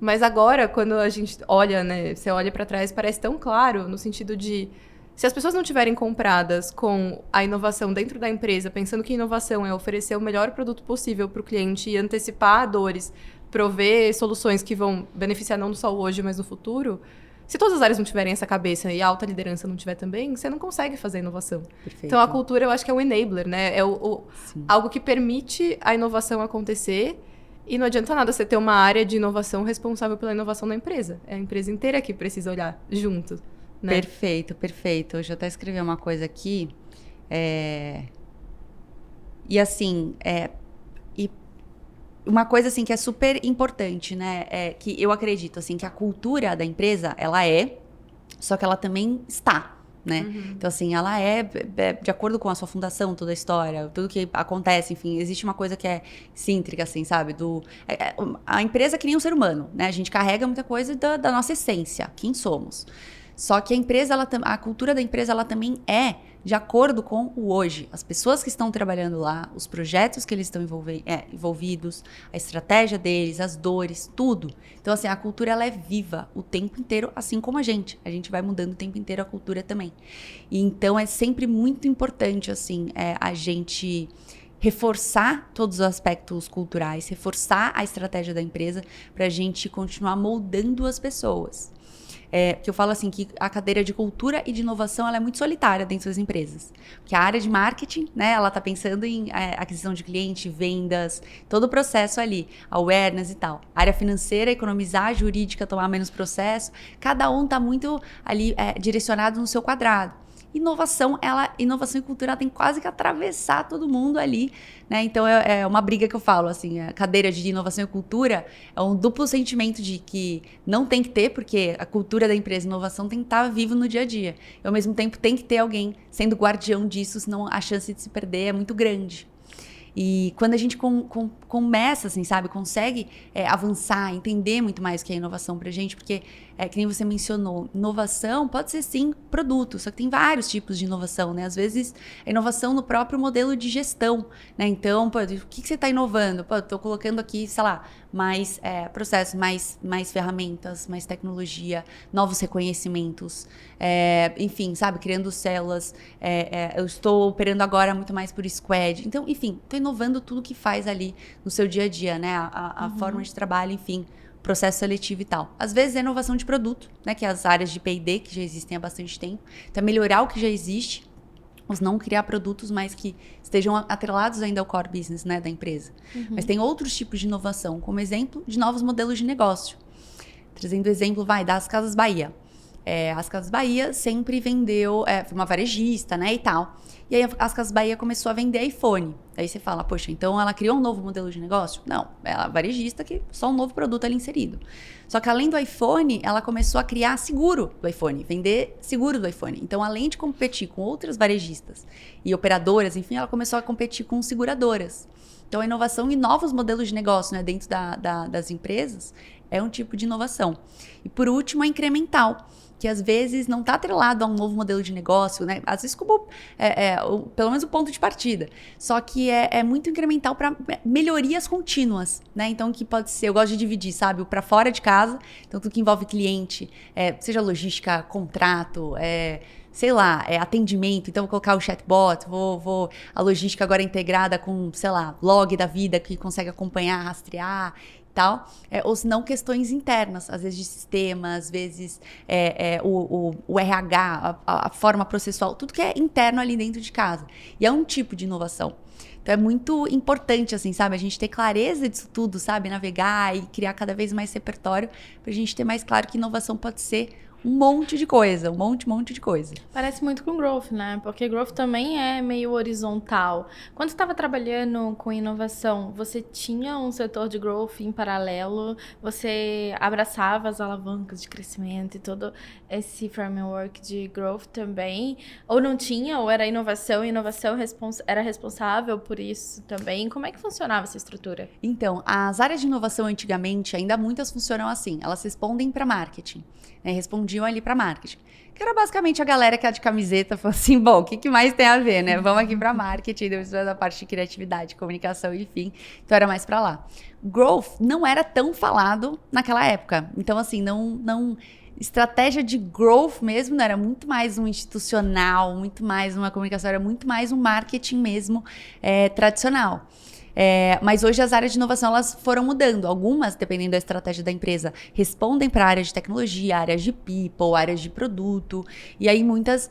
[SPEAKER 1] Mas agora, quando a gente olha, né, você olha para trás, parece tão claro, no sentido de Se as pessoas não tiverem compradas com a inovação dentro da empresa, pensando que inovação é oferecer o melhor produto possível para o cliente e antecipar dores, prover soluções que vão beneficiar não só o hoje, mas no futuro, se todas as áreas não tiverem essa cabeça e a alta liderança não tiver também, você não consegue fazer inovação.
[SPEAKER 3] Perfeito.
[SPEAKER 1] Então, a cultura, eu acho que é um enabler, né? É algo que permite a inovação acontecer. E não adianta nada você ter uma área de inovação responsável pela inovação da empresa. É a empresa inteira que precisa olhar junto, né? Perfeito,
[SPEAKER 3] perfeito. Deixa eu até escrever uma coisa aqui. E assim, e uma coisa assim que é super importante, né? É que eu acredito assim que a cultura da empresa, ela só que ela também está. Né? Então, assim, ela é de acordo com a sua fundação, toda a história, tudo que acontece, enfim, existe uma coisa que é cíntrica, assim, sabe? A empresa é que nem um ser humano, né? A gente carrega muita coisa da nossa essência, quem somos. Só que a empresa, a cultura da empresa, ela também é de acordo com o hoje. As pessoas que estão trabalhando lá, os projetos que eles estão envolvidos, a estratégia deles, as dores, tudo. Então, assim, a cultura, ela é viva o tempo inteiro, assim como a gente. A gente vai mudando o tempo inteiro a cultura também. E então, é sempre muito importante, assim, a gente reforçar todos os aspectos culturais, reforçar a estratégia da empresa para a gente continuar moldando as pessoas. Que eu falo assim, que a cadeira de cultura e de inovação, ela é muito solitária dentro das empresas. Porque a área de marketing, né, ela tá pensando em aquisição de cliente, vendas, todo o processo ali, awareness e tal. A área financeira, economizar, jurídica, tomar menos processo. Cada um tá muito ali direcionado no seu quadrado. Inovação e cultura tem quase que atravessar todo mundo ali, né? Então é uma briga que eu falo, assim, a cadeira de inovação e cultura é um duplo sentimento de que não tem que ter, porque a cultura da empresa e inovação tem que estar vivo no dia a dia. E ao mesmo tempo tem que ter alguém sendo guardião disso, senão a chance de se perder é muito grande. E quando a gente começa, assim, sabe, consegue avançar, entender muito mais o que é inovação pra gente, porque, que nem você mencionou, inovação pode ser, sim, produto, só que tem vários tipos de inovação, né? Às vezes, é inovação no próprio modelo de gestão, né? Então, o que você está inovando? Tô colocando aqui, sei lá, mais processos, mais ferramentas, mais tecnologia, novos reconhecimentos, enfim, sabe, criando células, eu estou operando agora muito mais por squad. Então, enfim, estou inovando tudo que faz ali no seu dia a dia, né? A forma de trabalho, enfim, processo seletivo e tal. Às vezes é inovação de produto, né? Que é as áreas de P&D, que já existem há bastante tempo. Então, melhorar o que já existe, mas não criar produtos mais que estejam atrelados ainda ao core business, né, da empresa. Mas tem outros tipos de inovação, como exemplo de novos modelos de negócio. Trazendo o exemplo, das Casas Bahia. As Casas Bahia sempre vendeu, foi uma varejista, né, e tal. E aí as Casas Bahia começou a vender iPhone. Aí você fala, poxa, então ela criou um novo modelo de negócio? Não, ela é varejista que só um novo produto ali inserido. Só que além do iPhone, ela começou a criar seguro do iPhone, vender seguro do iPhone. Então, além de competir com outras varejistas e operadoras, enfim, ela começou a competir com seguradoras. Então, a inovação em novos modelos de negócio, né, dentro das empresas é um tipo de inovação. E por último, a incremental, que às vezes não está atrelado a um novo modelo de negócio, né? Às vezes como pelo menos o ponto de partida. Só que é muito incremental para melhorias contínuas, né? Então, que pode ser, eu gosto de dividir, sabe? O para fora de casa, então tudo que envolve cliente, seja logística, contrato, sei lá, atendimento, então vou colocar o chatbot, a logística agora integrada com, sei lá, log da vida que consegue acompanhar, rastrear, tal, ou se não questões internas, às vezes de sistema, às vezes o RH, a forma processual, tudo que é interno ali dentro de casa. E é um tipo de inovação. Então é muito importante, assim, sabe, a gente ter clareza disso tudo, sabe, navegar e criar cada vez mais repertório pra gente ter mais claro que inovação pode ser um monte de coisa, um monte de coisa.
[SPEAKER 2] Parece muito com growth, né? Porque growth também é meio horizontal. Quando você estava trabalhando com inovação, você tinha um setor de growth em paralelo? Você abraçava as alavancas de crescimento e todo esse framework de growth também? Ou não tinha? Ou era inovação e inovação era responsável por isso também? Como é que funcionava essa estrutura?
[SPEAKER 3] Então, as áreas de inovação antigamente, ainda muitas funcionam assim. Elas respondem para marketing, né? Respondiam ali para marketing. Que era basicamente a galera que é de camiseta, falou assim, bom, o que mais tem a ver, né? Vamos aqui para marketing, depois da parte de criatividade, comunicação, enfim. Então era mais para lá. Growth não era tão falado naquela época. Então, assim, não estratégia de growth mesmo, não era muito mais um institucional, muito mais uma comunicação, era muito mais um marketing mesmo tradicional. Mas hoje as áreas de inovação elas foram mudando. Algumas, dependendo da estratégia da empresa, respondem para áreas de tecnologia, áreas de people, áreas de produto. E aí muitas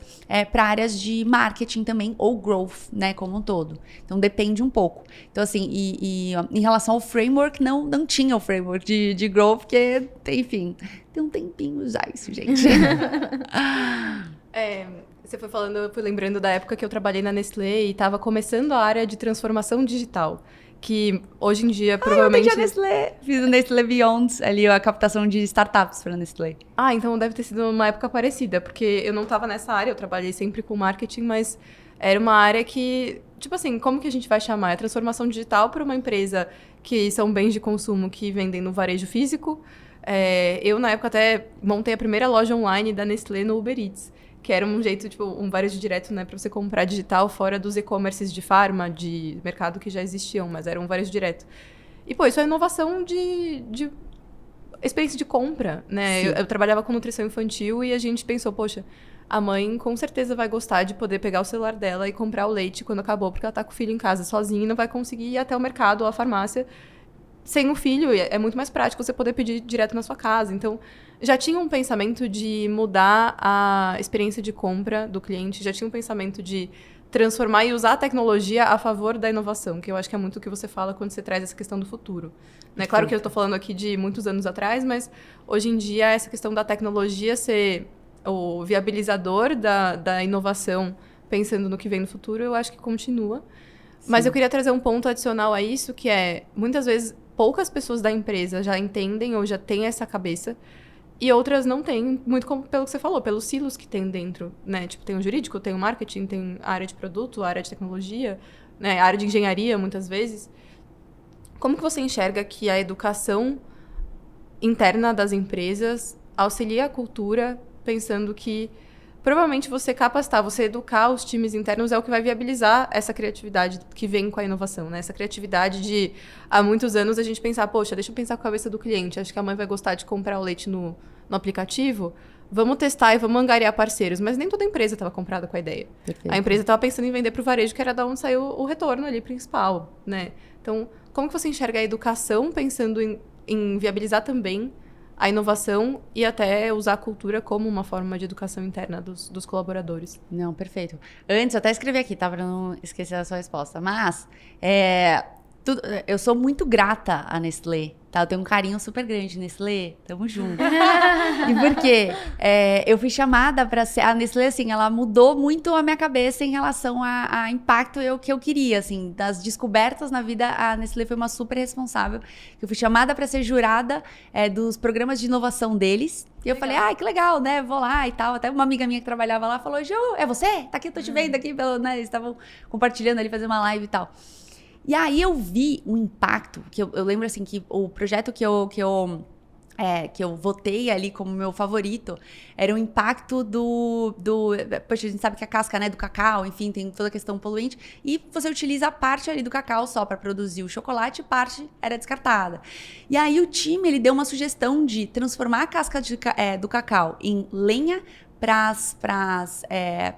[SPEAKER 3] para áreas de marketing também, ou growth, né, como um todo. Então depende um pouco. Então assim, em relação ao framework, não tinha o framework de growth, porque, enfim, tem um tempinho já isso, gente.
[SPEAKER 1] Você foi falando, eu fui lembrando da época que eu trabalhei na Nestlé e estava começando a área de transformação digital. Que hoje em dia, provavelmente...
[SPEAKER 3] Eu Nestlé. Fiz o Nestlé Beyond, ali a captação de startups para a Nestlé.
[SPEAKER 1] Então deve ter sido uma época parecida, porque eu não estava nessa área, eu trabalhei sempre com marketing, mas era uma área que, tipo assim, como que a gente vai chamar? É transformação digital para uma empresa que são bens de consumo que vendem no varejo físico. Eu, na época, até montei a primeira loja online da Nestlé no Uber Eats, que era um jeito, tipo, um varejo direto, né, para você comprar digital fora dos e-commerces de farma, de mercado que já existiam, mas era um varejo direto. E, isso é inovação de experiência de compra, né? Eu trabalhava com nutrição infantil e a gente pensou, poxa, a mãe com certeza vai gostar de poder pegar o celular dela e comprar o leite quando acabou, porque ela tá com o filho em casa sozinha e não vai conseguir ir até o mercado ou a farmácia sem o filho. É muito mais prático você poder pedir direto na sua casa. Então, já tinha um pensamento de mudar a experiência de compra do cliente, já tinha um pensamento de transformar e usar a tecnologia a favor da inovação, que eu acho que é muito o que você fala quando você traz essa questão do futuro. Né? Claro que eu estou falando aqui de muitos anos atrás, mas hoje em dia essa questão da tecnologia ser o viabilizador da inovação, pensando no que vem no futuro, eu acho que continua. Sim. Mas eu queria trazer um ponto adicional a isso, que é, muitas vezes, poucas pessoas da empresa já entendem ou já têm essa cabeça, e outras não têm, muito como pelo que você falou, pelos silos que tem dentro, né? Tipo, tem o jurídico, tem o marketing, tem a área de produto, a área de tecnologia, né? A área de engenharia, muitas vezes. Como que você enxerga que a educação interna das empresas auxilia a cultura, pensando que provavelmente você capacitar, você educar os times internos é o que vai viabilizar essa criatividade que vem com a inovação, né? Essa criatividade de, há muitos anos, a gente pensar, poxa, deixa eu pensar com a cabeça do cliente, acho que a mãe vai gostar de comprar o leite no aplicativo, vamos testar e vamos angariar parceiros. Mas nem toda empresa estava comprada com a ideia. Perfeito. A empresa estava pensando em vender para o varejo, que era da onde saiu o retorno ali principal, né? Então, como que você enxerga a educação pensando em viabilizar também a inovação e até usar a cultura como uma forma de educação interna dos colaboradores?
[SPEAKER 3] Não, perfeito. Antes, eu até escrevi aqui, tá? Para não esquecer a sua resposta. Mas, eu sou muito grata à Nestlé, tá? Eu tenho um carinho super grande, Nestlé, tamo junto. E por quê? Eu fui chamada para ser... A Nestlé, assim, ela mudou muito a minha cabeça em relação a impacto que eu queria, assim. Das descobertas na vida, a Nestlé foi uma super responsável. Eu fui chamada para ser jurada dos programas de inovação deles. E eu falei, que legal, né? Vou lá e tal. Até uma amiga minha que trabalhava lá falou, Ju, é você? Tá aqui, eu tô te vendo aqui. Né? Eles estavam compartilhando ali, fazendo uma live e tal. E aí eu vi o impacto, que eu lembro assim, que o projeto que eu votei ali como meu favorito era o impacto poxa, a gente sabe que a casca, né, do cacau, enfim, tem toda a questão poluente, e você utiliza a parte ali do cacau só para produzir o chocolate, e parte era descartada. E aí o time, ele deu uma sugestão de transformar a casca do cacau em lenha para as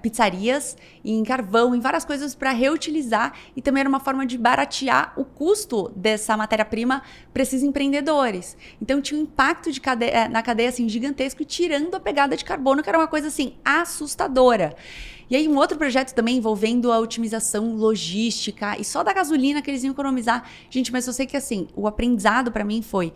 [SPEAKER 3] pizzarias, em carvão, em várias coisas para reutilizar, e também era uma forma de baratear o custo dessa matéria-prima para esses empreendedores. Então tinha um impacto na cadeia assim, gigantesco, e tirando a pegada de carbono, que era uma coisa assim assustadora. E aí um outro projeto também envolvendo a otimização logística, e só da gasolina que eles iam economizar. Gente, mas eu sei que assim, o aprendizado para mim foi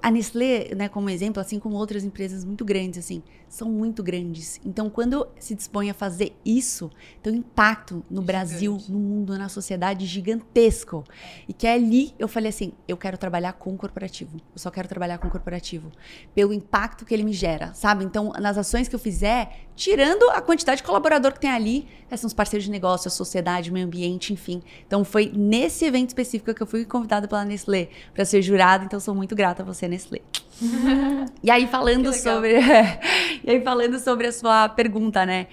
[SPEAKER 3] a Nestlé, né, como exemplo, assim como outras empresas muito grandes, assim, são muito grandes. Então, quando se dispõe a fazer isso, tem um impacto no Brasil, no mundo, na sociedade gigantesco. E que ali eu falei assim, eu quero trabalhar com o corporativo. Eu só quero trabalhar com o corporativo. Pelo impacto que ele me gera, sabe? Então, nas ações que eu fizer, tirando a quantidade de colaborador que tem ali, são os parceiros de negócio, a sociedade, o meio ambiente, enfim. Então, foi nesse evento específico que eu fui convidada pela Nestlé para ser jurada. Então, sou muito grata a você, Nestlé. E aí falando sobre a sua pergunta, né?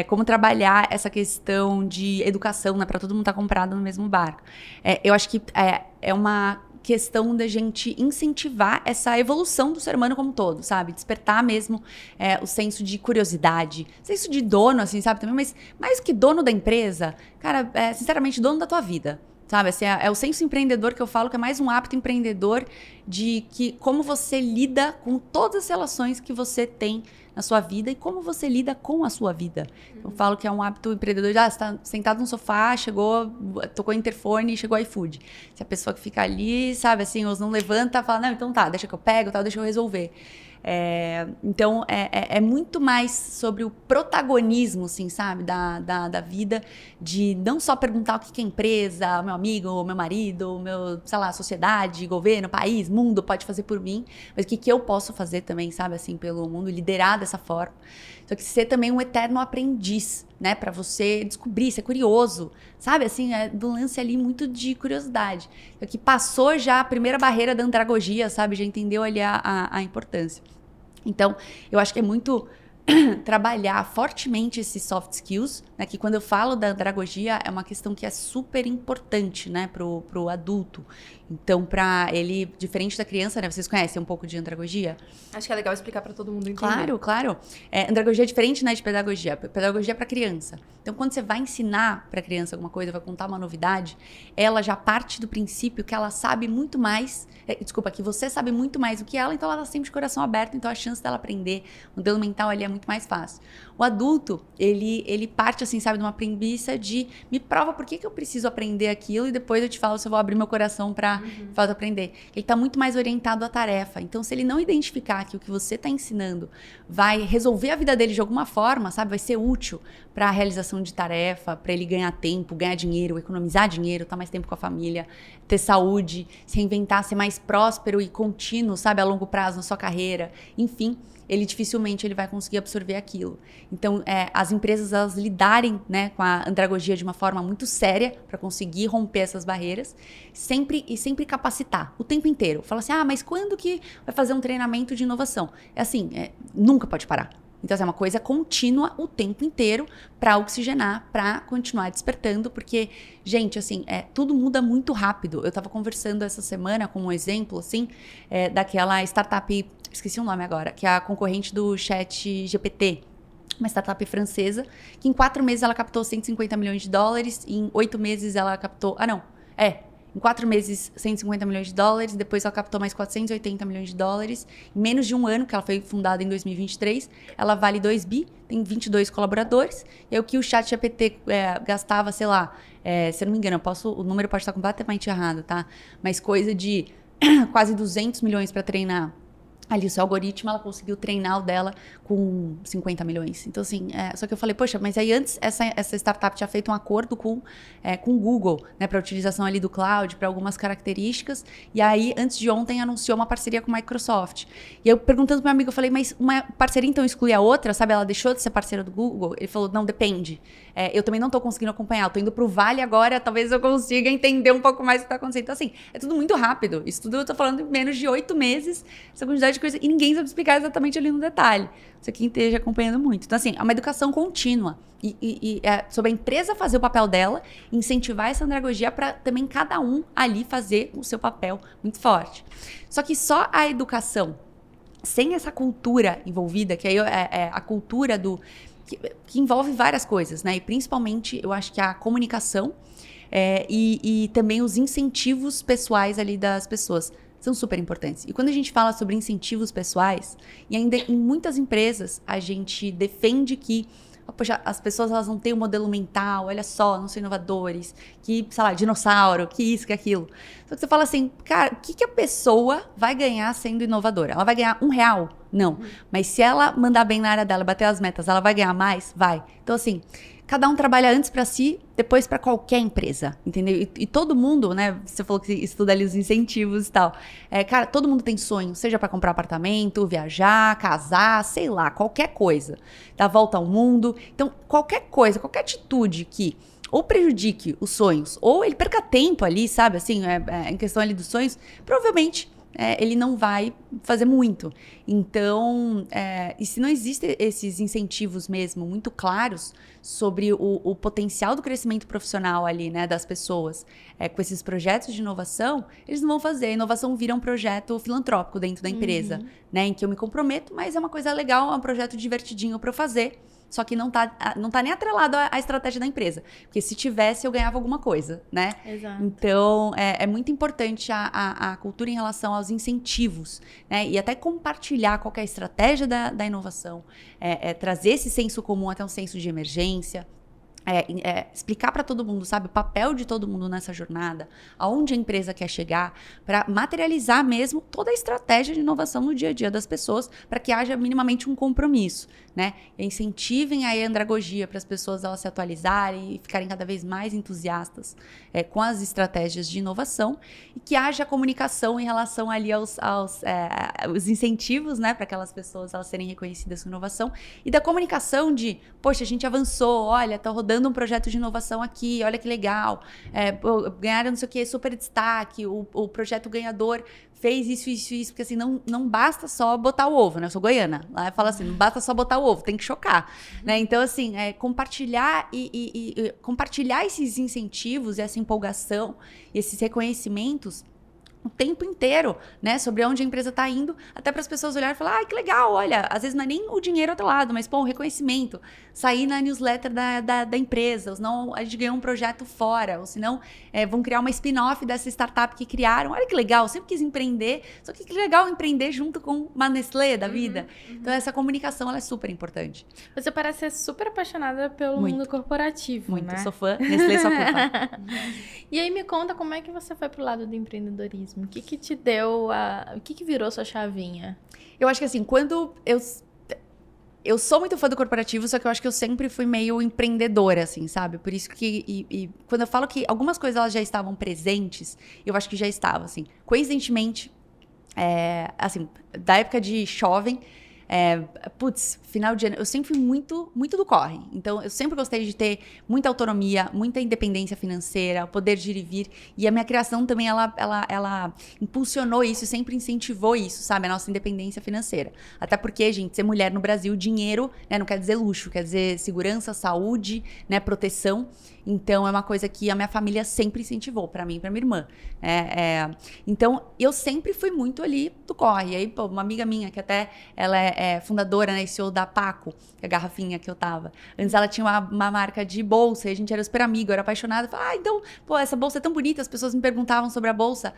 [SPEAKER 3] Como trabalhar essa questão de educação, né? Para todo mundo estar comprado no mesmo barco. Eu acho que é uma questão da gente incentivar essa evolução do ser humano como um todo, sabe? Despertar mesmo o senso de curiosidade, senso de dono, assim, sabe? Também, mas mais que dono da empresa, cara, sinceramente, dono da tua vida. Sabe, assim, é o senso empreendedor que eu falo, que é mais um hábito empreendedor de que como você lida com todas as relações que você tem na sua vida e como você lida com a sua vida. Eu falo que é um hábito empreendedor de, você tá sentado no sofá, tocou o interfone e chegou o iFood. Se a pessoa que fica ali, sabe, assim, ou não levanta, fala, não, então tá, deixa que eu pego, deixa eu resolver. Então, é muito mais sobre o protagonismo, assim, sabe, da vida, de não só perguntar o que a empresa, meu amigo, meu marido, meu, sei lá, sociedade, governo, país, mundo pode fazer por mim, mas o que eu posso fazer também, sabe, assim, pelo mundo, liderar dessa forma. Só que ser também um eterno aprendiz, né, pra você descobrir, ser curioso, sabe, assim, do lance ali muito de curiosidade. Só que passou já a primeira barreira da andragogia, sabe, já entendeu ali a importância. Então, eu acho que é muito trabalhar fortemente esses soft skills, né, que quando eu falo da andragogia é uma questão que é super importante, né, pro adulto. Então, para ele, diferente da criança, né, vocês conhecem um pouco de andragogia?
[SPEAKER 1] Acho que é legal explicar para todo mundo entender.
[SPEAKER 3] Claro. Andragogia é diferente, né, de pedagogia. Pedagogia é para criança. Então, quando você vai ensinar para criança alguma coisa, vai contar uma novidade, ela já parte do princípio que ela sabe muito mais, que você sabe muito mais do que ela, então ela está sempre de coração aberto, então a chance dela aprender, o modelo mental ali é muito mais fácil. O adulto, ele parte, assim, sabe, de uma premissa de me prova por que eu preciso aprender aquilo e depois eu te falo se eu vou abrir meu coração para aprender. Ele está muito mais orientado à tarefa. Então, se ele não identificar que o que você está ensinando vai resolver a vida dele de alguma forma, sabe, vai ser útil para a realização de tarefa, para ele ganhar tempo, ganhar dinheiro, economizar dinheiro, estar mais tempo com a família, ter saúde, se reinventar, ser mais próspero e contínuo, sabe, a longo prazo na sua carreira, enfim, ele dificilmente vai conseguir absorver aquilo. Então, as empresas, elas lidarem, né, com a andragogia de uma forma muito séria para conseguir romper essas barreiras, sempre capacitar, o tempo inteiro. Fala assim, mas quando que vai fazer um treinamento de inovação? É assim, nunca pode parar. Então, é uma coisa contínua o tempo inteiro para oxigenar, para continuar despertando, porque, gente, assim, tudo muda muito rápido. Eu estava conversando essa semana com um exemplo, assim, daquela startup, esqueci o nome agora, que é a concorrente do ChatGPT, uma startup francesa, que em 4 meses ela captou 150 milhões de dólares, em 8 meses ela captou... Em 4 meses, 150 milhões de dólares, depois ela captou mais 480 milhões de dólares. Em menos de um ano, que ela foi fundada em 2023, ela vale 2 bi, tem 22 colaboradores. E o que o ChatGPT gastava, sei lá, se eu não me engano, o número pode estar completamente errado, tá? Mas coisa de quase 200 milhões para treinar ali o seu algoritmo, ela conseguiu treinar o dela com 50 milhões. Então, assim, só que eu falei, poxa, mas aí antes essa startup tinha feito um acordo com o Google, né, para utilização ali do cloud, para algumas características, e aí, antes de ontem, anunciou uma parceria com a Microsoft. E eu perguntando pro meu amigo, eu falei, mas uma parceria então exclui a outra, sabe? Ela deixou de ser parceira do Google? Ele falou, não, depende. Eu também não tô conseguindo acompanhar, eu tô indo pro Vale agora, talvez eu consiga entender um pouco mais o que tá acontecendo. Então, assim, é tudo muito rápido. Isso tudo eu tô falando em menos de 8 meses, essa quantidade de coisa, e ninguém sabe explicar exatamente ali no detalhe. Isso aqui esteja acompanhando muito. Então, assim, é uma educação contínua. E sobre a empresa fazer o papel dela, incentivar essa andragogia para também cada um ali fazer o seu papel muito forte. Só que só a educação, sem essa cultura envolvida, que aí é a cultura que envolve várias coisas, né? E principalmente, eu acho que a comunicação e também os incentivos pessoais ali das pessoas são super importantes. E quando a gente fala sobre incentivos pessoais, e ainda em muitas empresas a gente defende que poxa, as pessoas elas não têm um modelo mental, olha só, não são inovadores, que, sei lá, dinossauro, que isso, que aquilo. Só que você fala assim, cara, o que a pessoa vai ganhar sendo inovadora? Ela vai ganhar R$1? Não. Mas se ela mandar bem na área dela, bater as metas, ela vai ganhar mais? Vai. Então, assim, cada um trabalha antes para si, depois para qualquer empresa, entendeu? E todo mundo, né? Você falou que estuda ali os incentivos e tal. Cara, todo mundo tem sonho, seja para comprar apartamento, viajar, casar, sei lá, qualquer coisa. Dar volta ao mundo. Então, qualquer coisa, qualquer atitude que ou prejudique os sonhos, ou ele perca tempo ali, sabe? Assim, em questão ali dos sonhos, provavelmente ele não vai fazer muito. Então, e se não existem esses incentivos mesmo muito claros sobre o potencial do crescimento profissional ali, né, das pessoas, com esses projetos de inovação, eles não vão fazer. A inovação vira um projeto filantrópico dentro da empresa, né, em que eu me comprometo, mas é uma coisa legal, é um projeto divertidinho para eu fazer. Só que não tá nem atrelado à estratégia da empresa. Porque se tivesse, eu ganhava alguma coisa, né?
[SPEAKER 2] Exato.
[SPEAKER 3] Então, é muito importante a cultura em relação aos incentivos, né? E até compartilhar qual que é a estratégia da inovação. Trazer esse senso comum até um senso de emergência. Explicar para todo mundo, sabe, o papel de todo mundo nessa jornada, aonde a empresa quer chegar, para materializar mesmo toda a estratégia de inovação no dia a dia das pessoas, para que haja minimamente um compromisso, né? E incentivem a andragogia para as pessoas elas se atualizarem e ficarem cada vez mais entusiastas com as estratégias de inovação e que haja comunicação em relação ali aos incentivos, né, para aquelas pessoas elas serem reconhecidas com inovação e da comunicação de, poxa, a gente avançou, olha, tá rodando um projeto de inovação aqui, olha que legal, ganharam não sei o que, super destaque, o projeto ganhador fez isso, porque assim, não basta só botar o ovo, né? Eu sou goiana, lá fala assim, não basta só botar o ovo, tem que chocar, né? Então, assim, compartilhar e compartilhar esses incentivos, essa empolgação, esses reconhecimentos o tempo inteiro, né, sobre onde a empresa está indo, até para as pessoas olharem e falar, que legal, olha, às vezes não é nem o dinheiro ao lado, mas, o reconhecimento, sair na newsletter da empresa, ou senão a gente ganhou um projeto fora, ou senão vão criar uma spin-off dessa startup que criaram, olha que legal, eu sempre quis empreender, só que legal empreender junto com uma Nestlé da vida, então essa comunicação, ela é super importante.
[SPEAKER 2] Você parece ser super apaixonada pelo mundo corporativo,
[SPEAKER 3] muito,
[SPEAKER 2] né?
[SPEAKER 3] Sou fã, Nestlé sou fã.
[SPEAKER 2] E aí me conta como é que você foi pro lado do empreendedorismo. O que te deu o que virou sua chavinha?
[SPEAKER 3] Eu acho que assim, quando eu sou muito fã do corporativo, só que eu acho que eu sempre fui meio empreendedora, assim, sabe? Por isso que quando eu falo que algumas coisas elas já estavam presentes, eu acho que já estavam, assim. Coincidentemente, assim, da época de jovem, final de ano, eu sempre fui muito, muito do corre. Então, eu sempre gostei de ter muita autonomia, muita independência financeira, o poder de ir e vir. E a minha criação também, ela impulsionou isso, sempre incentivou isso, sabe? A nossa independência financeira. Até porque, gente, ser mulher no Brasil, dinheiro, né, não quer dizer luxo, quer dizer segurança, saúde, né, proteção. Então, é uma coisa que a minha família sempre incentivou, pra mim e pra minha irmã. Então, eu sempre fui muito ali do corre. E aí, uma amiga minha, que até ela é fundadora, né, CEO da Paco, que é a garrafinha que eu tava. Antes ela tinha uma marca de bolsa, e a gente era super amigo, eu era apaixonada. Eu falava, então, essa bolsa é tão bonita, as pessoas me perguntavam sobre a bolsa.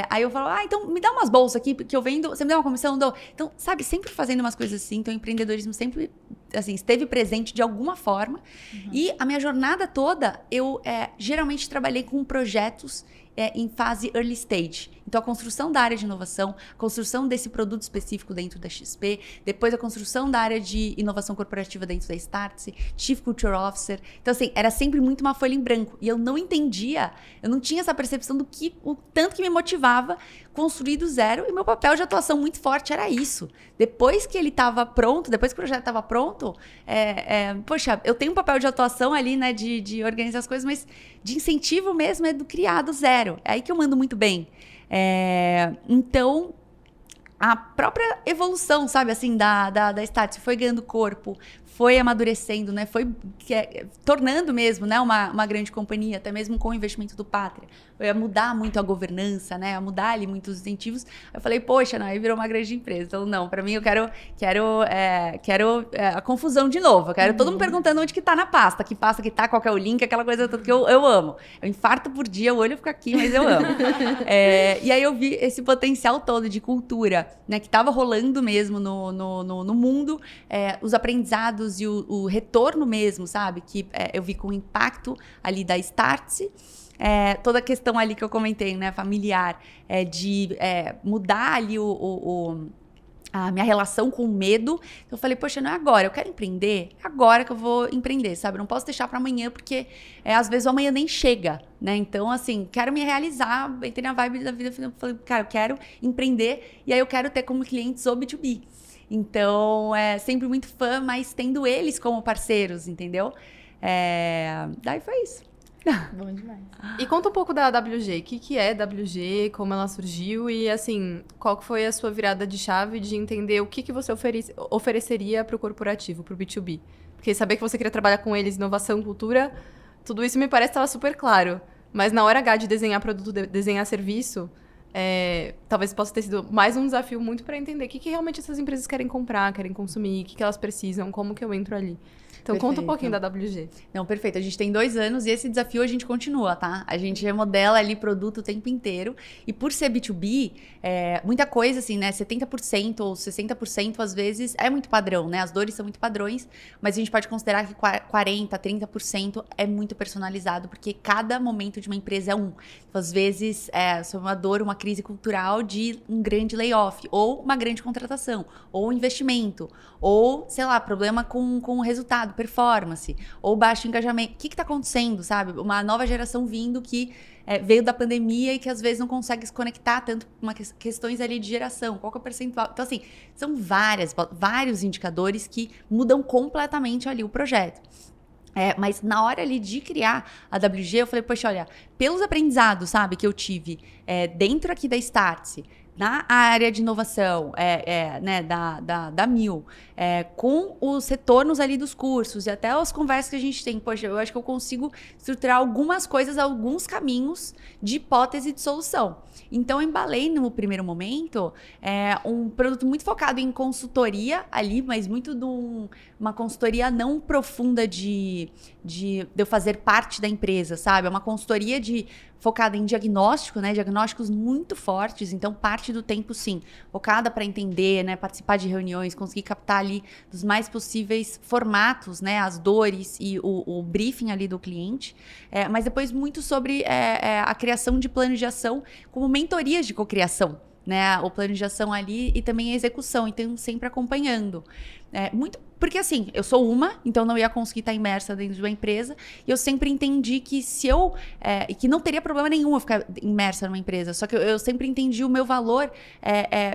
[SPEAKER 3] Aí eu falava, então me dá umas bolsas aqui, que eu vendo, você me dá uma comissão? Dou. Então, sabe, sempre fazendo umas coisas assim. Então, o empreendedorismo sempre, assim, esteve presente de alguma forma. E a minha jornada toda, eu geralmente trabalhei com projetos em fase early stage. Então, a construção da área de inovação, a construção desse produto específico dentro da XP, depois a construção da área de inovação corporativa dentro da Startse, Chief Culture Officer. Então, assim, era sempre muito uma folha em branco. E eu não entendia, eu não tinha essa percepção o tanto que me motivava construir do zero. E meu papel de atuação muito forte era isso. Depois que ele estava pronto, depois que o projeto estava pronto, poxa, eu tenho um papel de atuação ali, né, de organizar as coisas, mas de incentivo mesmo do criar do zero. É aí que eu mando muito bem. Então, a própria evolução, sabe, assim, da Startse foi ganhando corpo, foi amadurecendo, né, foi tornando mesmo, né, uma grande companhia, até mesmo com o investimento do Pátria. Eu ia mudar muito a governança, né, a mudar ali muitos incentivos. Eu falei, poxa, não, aí virou uma grande empresa. Então, não, para mim eu quero a confusão de novo. Eu quero todo mundo perguntando onde que tá na pasta que tá, qual que é o link, aquela coisa toda que eu amo. Eu infarto por dia, o olho fica aqui, mas eu amo. E aí eu vi esse potencial todo de cultura, né, que tava rolando mesmo no mundo, os aprendizados e o retorno mesmo, sabe? Que eu vi com o impacto ali da Startse. Toda a questão ali que eu comentei, né, familiar, de mudar ali a minha relação com o medo. Eu falei, poxa, não é agora, eu quero empreender, é agora que eu vou empreender, sabe? Eu não posso deixar para amanhã, porque às vezes o amanhã nem chega, né? Então, assim, quero me realizar, entrei na vibe da vida, falei, cara, eu quero empreender, e aí eu quero ter como clientes o B2B. Então, sempre muito fã, mas tendo eles como parceiros, entendeu? Daí foi isso.
[SPEAKER 2] Bom demais.
[SPEAKER 1] E conta um pouco da WG. O que é WG, como ela surgiu e, assim, qual que foi a sua virada de chave de entender o que você ofereceria para o corporativo, para o B2B? Porque saber que você queria trabalhar com eles, inovação, cultura, tudo isso me parece que estava super claro. Mas na hora H de desenhar produto, desenhar serviço, talvez possa ter sido mais um desafio muito para entender o que realmente essas empresas querem comprar, querem consumir, o que elas precisam, como que eu entro ali. Então, conta um pouquinho da WG.
[SPEAKER 3] Não, perfeito. A gente tem 2 anos e esse desafio a gente continua, tá? A gente remodela ali produto o tempo inteiro. E por ser B2B, muita coisa, assim, né? 70% ou 60% às vezes é muito padrão, né? As dores são muito padrões, mas a gente pode considerar que 40%, 30% é muito personalizado, porque cada momento de uma empresa é um. Então, às vezes, sobre uma dor, uma crise cultural de um grande layoff, ou uma grande contratação, ou investimento, ou, sei lá, problema com o resultado, performance, ou baixo engajamento. O que está acontecendo, sabe? Uma nova geração vindo que veio da pandemia e que às vezes não consegue se conectar tanto com questões ali de geração. Qual que é o percentual? Então, assim, são vários indicadores que mudam completamente ali o projeto. Mas na hora ali de criar a WG, eu falei, poxa, olha, pelos aprendizados, sabe, que eu tive dentro aqui da Startse, na área de inovação, né, da Mil, com os retornos ali dos cursos e até as conversas que a gente tem, poxa, eu acho que eu consigo estruturar algumas coisas, alguns caminhos de hipótese de solução. Então, eu embalei no primeiro momento um produto muito focado em consultoria ali, mas muito de uma consultoria não profunda de eu fazer parte da empresa, sabe? É uma consultoria focada em diagnóstico, né? Diagnósticos muito fortes, então parte do tempo, sim, focada para entender, né? Participar de reuniões, conseguir captar ali dos mais possíveis formatos, né? As dores e o briefing ali do cliente, mas depois muito sobre a criação de planos de ação como mentorias de cocriação, né? O plano de ação ali e também a execução, então sempre acompanhando. Muito, porque assim, eu sou então não ia conseguir estar imersa dentro de uma empresa, e eu sempre entendi que que não teria problema nenhum eu ficar imersa numa empresa, só que eu sempre entendi o meu valor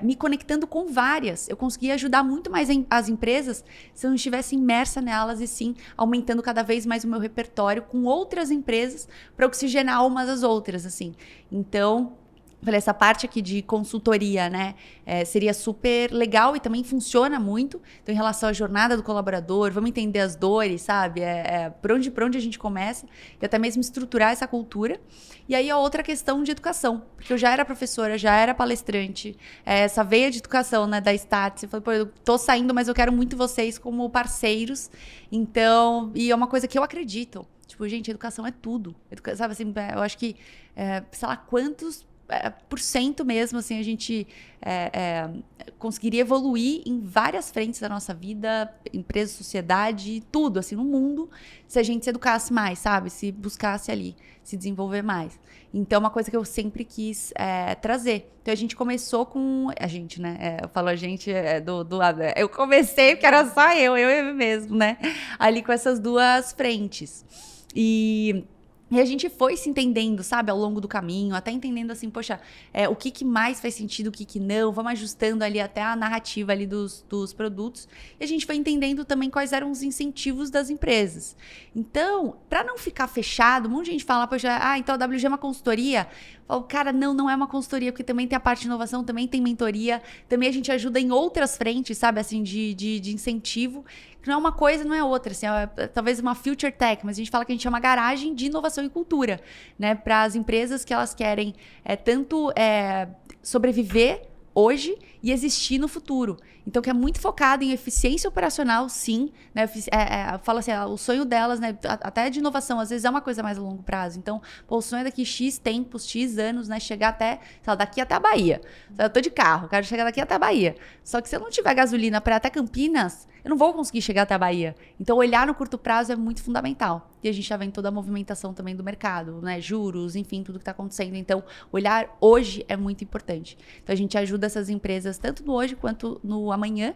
[SPEAKER 3] me conectando com várias. Eu conseguia ajudar muito mais as empresas se eu não estivesse imersa nelas, e sim aumentando cada vez mais o meu repertório com outras empresas para oxigenar umas às outras, assim. Então, falei, essa parte aqui de consultoria, né, seria super legal e também funciona muito. Então, em relação à jornada do colaborador, vamos entender as dores, sabe? Por onde a gente começa e até mesmo estruturar essa cultura. E aí, a outra questão de educação, porque eu já era professora, já era palestrante, essa veia de educação, né, da Startse, eu falei, pô, eu tô saindo, mas eu quero muito vocês como parceiros. Então, e é uma coisa que eu acredito. Tipo, gente, educação é tudo. Sabe assim, eu acho que, sei lá, quantos por cento mesmo, assim, a gente conseguiria evoluir em várias frentes da nossa vida, empresa, sociedade, tudo, assim, no mundo, se a gente se educasse mais, sabe? Se buscasse ali, se desenvolver mais. Então, é uma coisa que eu sempre quis trazer. Então, a gente começou com... A gente, né? Eu falo a gente do lado. Eu comecei porque era só eu mesmo, né? Ali com essas duas frentes. E a gente foi se entendendo, sabe, ao longo do caminho, até entendendo assim, poxa, o que mais faz sentido, o que não, vamos ajustando ali até a narrativa ali dos produtos. E a gente foi entendendo também quais eram os incentivos das empresas. Então, para não ficar fechado, um monte de gente fala, poxa, então a WG é uma consultoria. Eu falo, cara, não é uma consultoria, porque também tem a parte de inovação, também tem mentoria, também a gente ajuda em outras frentes, sabe, assim, de incentivo, que não é uma coisa, não é outra, assim, talvez uma future tech, mas a gente fala que a gente é uma garagem de inovação e cultura, né, para as empresas que elas querem tanto sobreviver hoje e existir no futuro. Então, que é muito focado em eficiência operacional, sim, né? Fala assim, o sonho delas, né? Até de inovação, às vezes é uma coisa mais a longo prazo. Então, o sonho é daqui X tempos, X anos, né? Chegar até, sei lá, daqui até a Bahia. Eu tô de carro, quero chegar daqui até a Bahia. Só que se eu não tiver gasolina para até Campinas, eu não vou conseguir chegar até a Bahia. Então, olhar no curto prazo é muito fundamental. E a gente já vem toda a movimentação também do mercado, né? Juros, enfim, tudo que está acontecendo. Então, olhar hoje é muito importante. Então, a gente ajuda essas empresas tanto no hoje quanto no amanhã.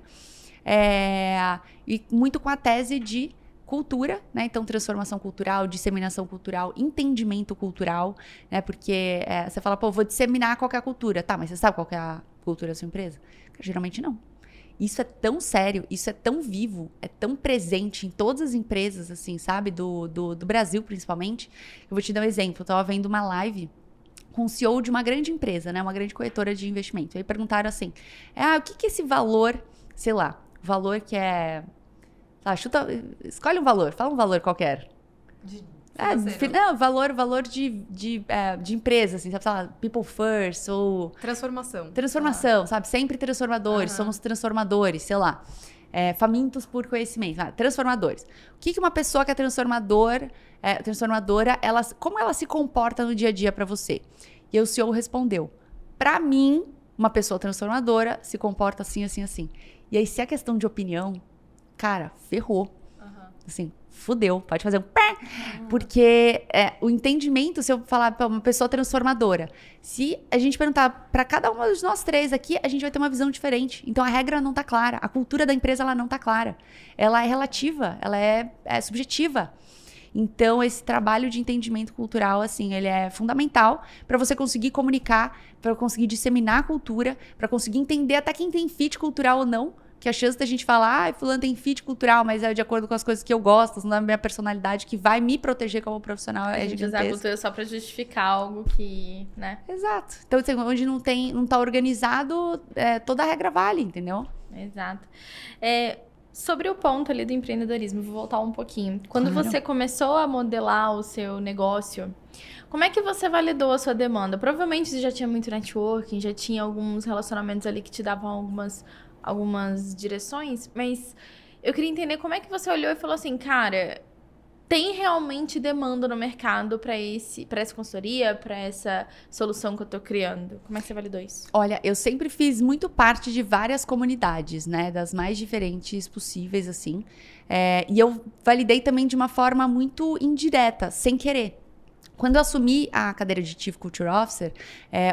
[SPEAKER 3] E muito com a tese de cultura, né? Então, transformação cultural, disseminação cultural, entendimento cultural, né? Porque você fala, pô, vou disseminar qual que é a cultura. Tá, mas você sabe qual que é a cultura da sua empresa? Geralmente não. Isso é tão sério, isso é tão vivo, é tão presente em todas as empresas, assim, sabe? Do Brasil, principalmente. Eu vou te dar um exemplo. Eu tava vendo uma live com o CEO de uma grande empresa, né? Uma grande corretora de investimento. Aí perguntaram assim, o que é esse valor, sei lá, valor que é... escolhe um valor, fala um valor qualquer. Não, valor de empresa, assim, sabe? Sei lá, people first, ou... Transformação, sabe? Sempre transformadores, somos transformadores, sei lá. Famintos por conhecimento, transformadores. O que uma pessoa que é transformadora, como ela se comporta no dia a dia para você? E aí o CEO respondeu, para mim, uma pessoa transformadora se comporta assim, assim, assim. E aí, se é questão de opinião, cara, ferrou. Assim, fudeu, pode fazer um pé. Porque o entendimento, se eu falar para uma pessoa transformadora, se a gente perguntar para cada um de nós três aqui, a gente vai ter uma visão diferente. Então a regra não tá clara, a cultura da empresa ela não tá clara. Ela é relativa, ela é subjetiva. Então esse trabalho de entendimento cultural, assim, ele é fundamental para você conseguir comunicar, para conseguir disseminar a cultura, para conseguir entender até quem tem fit cultural ou não. Que a chance da gente falar, fulano tem fit cultural, mas é de acordo com as coisas que eu gosto, não é a minha personalidade, que vai me proteger como profissional, é gigantesco.
[SPEAKER 2] Usar a cultura só pra justificar algo que, né?
[SPEAKER 3] Exato. Então, assim, onde não tá organizado, toda a regra vale, entendeu?
[SPEAKER 2] Exato. Sobre o ponto ali do empreendedorismo, vou voltar um pouquinho. Quando você começou a modelar o seu negócio, como é que você validou a sua demanda? Provavelmente você já tinha muito networking, já tinha alguns relacionamentos ali que te davam algumas direções, mas eu queria entender como é que você olhou e falou assim, cara, tem realmente demanda no mercado para essa consultoria, para essa solução que eu tô criando? Como é que você validou isso?
[SPEAKER 3] Olha, eu sempre fiz muito parte de várias comunidades, né, das mais diferentes possíveis, assim, e eu validei também de uma forma muito indireta, sem querer. Quando eu assumi a cadeira de Chief Culture Officer,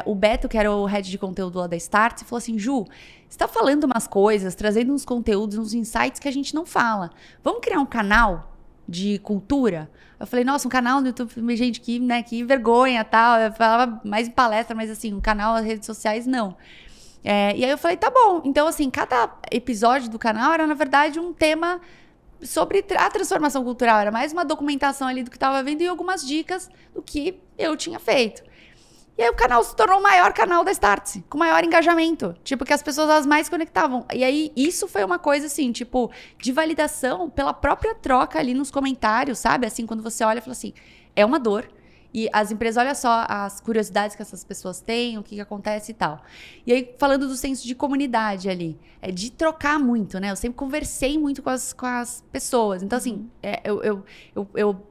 [SPEAKER 3] o Beto, que era o head de conteúdo lá da Startse, falou assim, Ju, você tá falando umas coisas, trazendo uns conteúdos, uns insights que a gente não fala. Vamos criar um canal de cultura? Eu falei, nossa, um canal no YouTube, gente, que vergonha, tal. Eu falava mais em palestra, mas assim, um canal nas redes sociais, não. E aí eu falei, tá bom. Então, assim, cada episódio do canal era, na verdade, um tema sobre a transformação cultural. Era mais uma documentação ali do que estava vendo e algumas dicas do que eu tinha feito. E aí o canal se tornou o maior canal da Startse, com maior engajamento. Tipo, que as pessoas elas mais conectavam. E aí isso foi uma coisa assim, tipo, de validação pela própria troca ali nos comentários, sabe? Assim, quando você olha e fala assim, é uma dor. E as empresas, olha só as curiosidades que essas pessoas têm, o que acontece e tal. E aí, falando do senso de comunidade ali, de trocar muito, né? Eu sempre conversei muito com as pessoas. Então, assim,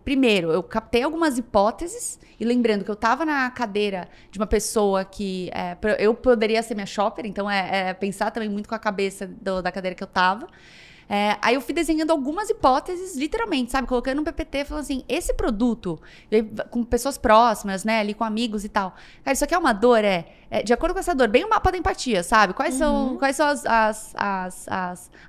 [SPEAKER 3] primeiro, eu captei algumas hipóteses, e lembrando que eu estava na cadeira de uma pessoa que eu poderia ser minha shopper, então pensar também muito com a cabeça da cadeira que eu estava. Aí eu fui desenhando algumas hipóteses, literalmente, sabe? Colocando no PPT, falando assim, esse produto, com pessoas próximas, né? Ali com amigos e tal. Cara, isso aqui é uma dor, de acordo com essa dor, bem o mapa da empatia, sabe? Quais são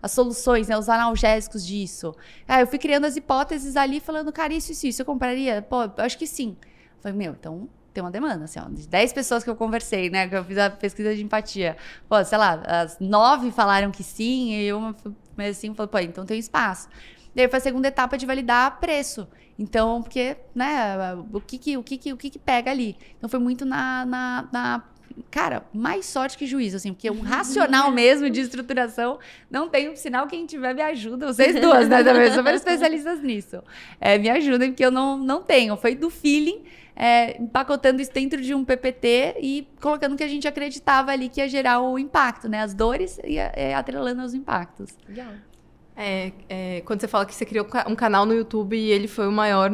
[SPEAKER 3] as soluções, né? Os analgésicos disso. Eu fui criando as hipóteses ali, falando, cara, isso, eu compraria? Pô, eu acho que sim. Eu falei, então... tem uma demanda, assim, ó, de 10 pessoas que eu conversei, né, que eu fiz a pesquisa de empatia. Pô, sei lá, as 9 falaram que sim, e uma, mas assim, falou, pô, então tem espaço. Daí foi a segunda etapa de validar preço. Então, porque, né, o que pega ali? Então foi muito cara, mais sorte que juízo, assim, porque um racional mesmo de estruturação não tem, um sinal, quem tiver me ajuda, vocês duas, né, também, super especialistas nisso. Me ajudem, porque eu não tenho, foi do feeling, empacotando isso dentro de um PPT e colocando o que a gente acreditava ali que ia gerar o impacto, né, as dores e atrelando aos impactos.
[SPEAKER 2] Legal.
[SPEAKER 1] Quando você fala que você criou um canal no YouTube e ele foi o maior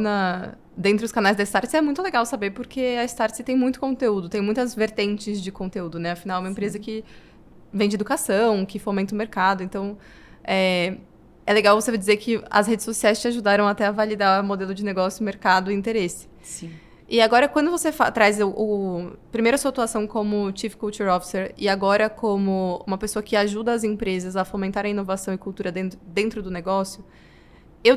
[SPEAKER 1] dentro dos canais da Startse, é muito legal saber, porque a Startse tem muito conteúdo, tem muitas vertentes de conteúdo, né? Afinal, é uma empresa que vende educação, que fomenta o mercado. Então, é legal você dizer que as redes sociais te ajudaram até a validar o modelo de negócio, mercado e interesse.
[SPEAKER 3] Sim.
[SPEAKER 1] E agora, quando você traz primeiro a sua atuação como Chief Culture Officer e agora como uma pessoa que ajuda as empresas a fomentar a inovação e cultura dentro do negócio, eu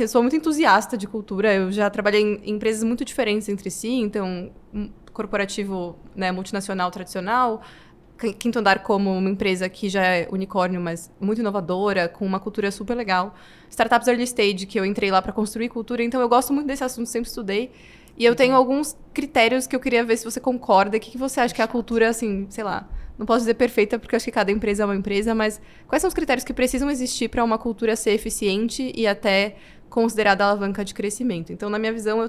[SPEAKER 1] sou muito entusiasta de cultura. Eu já trabalhei em empresas muito diferentes entre si, então, corporativo, né, multinacional, tradicional, Quinto Andar como uma empresa que já é unicórnio, mas muito inovadora, com uma cultura super legal. Startups Early Stage, que eu entrei lá para construir cultura. Então, eu gosto muito desse assunto, sempre estudei. E eu tenho alguns critérios que eu queria ver se você concorda. O que você acha que é a cultura, assim, sei lá, não posso dizer perfeita, porque eu acho que cada empresa é uma empresa, mas quais são os critérios que precisam existir para uma cultura ser eficiente e até considerada alavanca de crescimento? Então, na minha visão,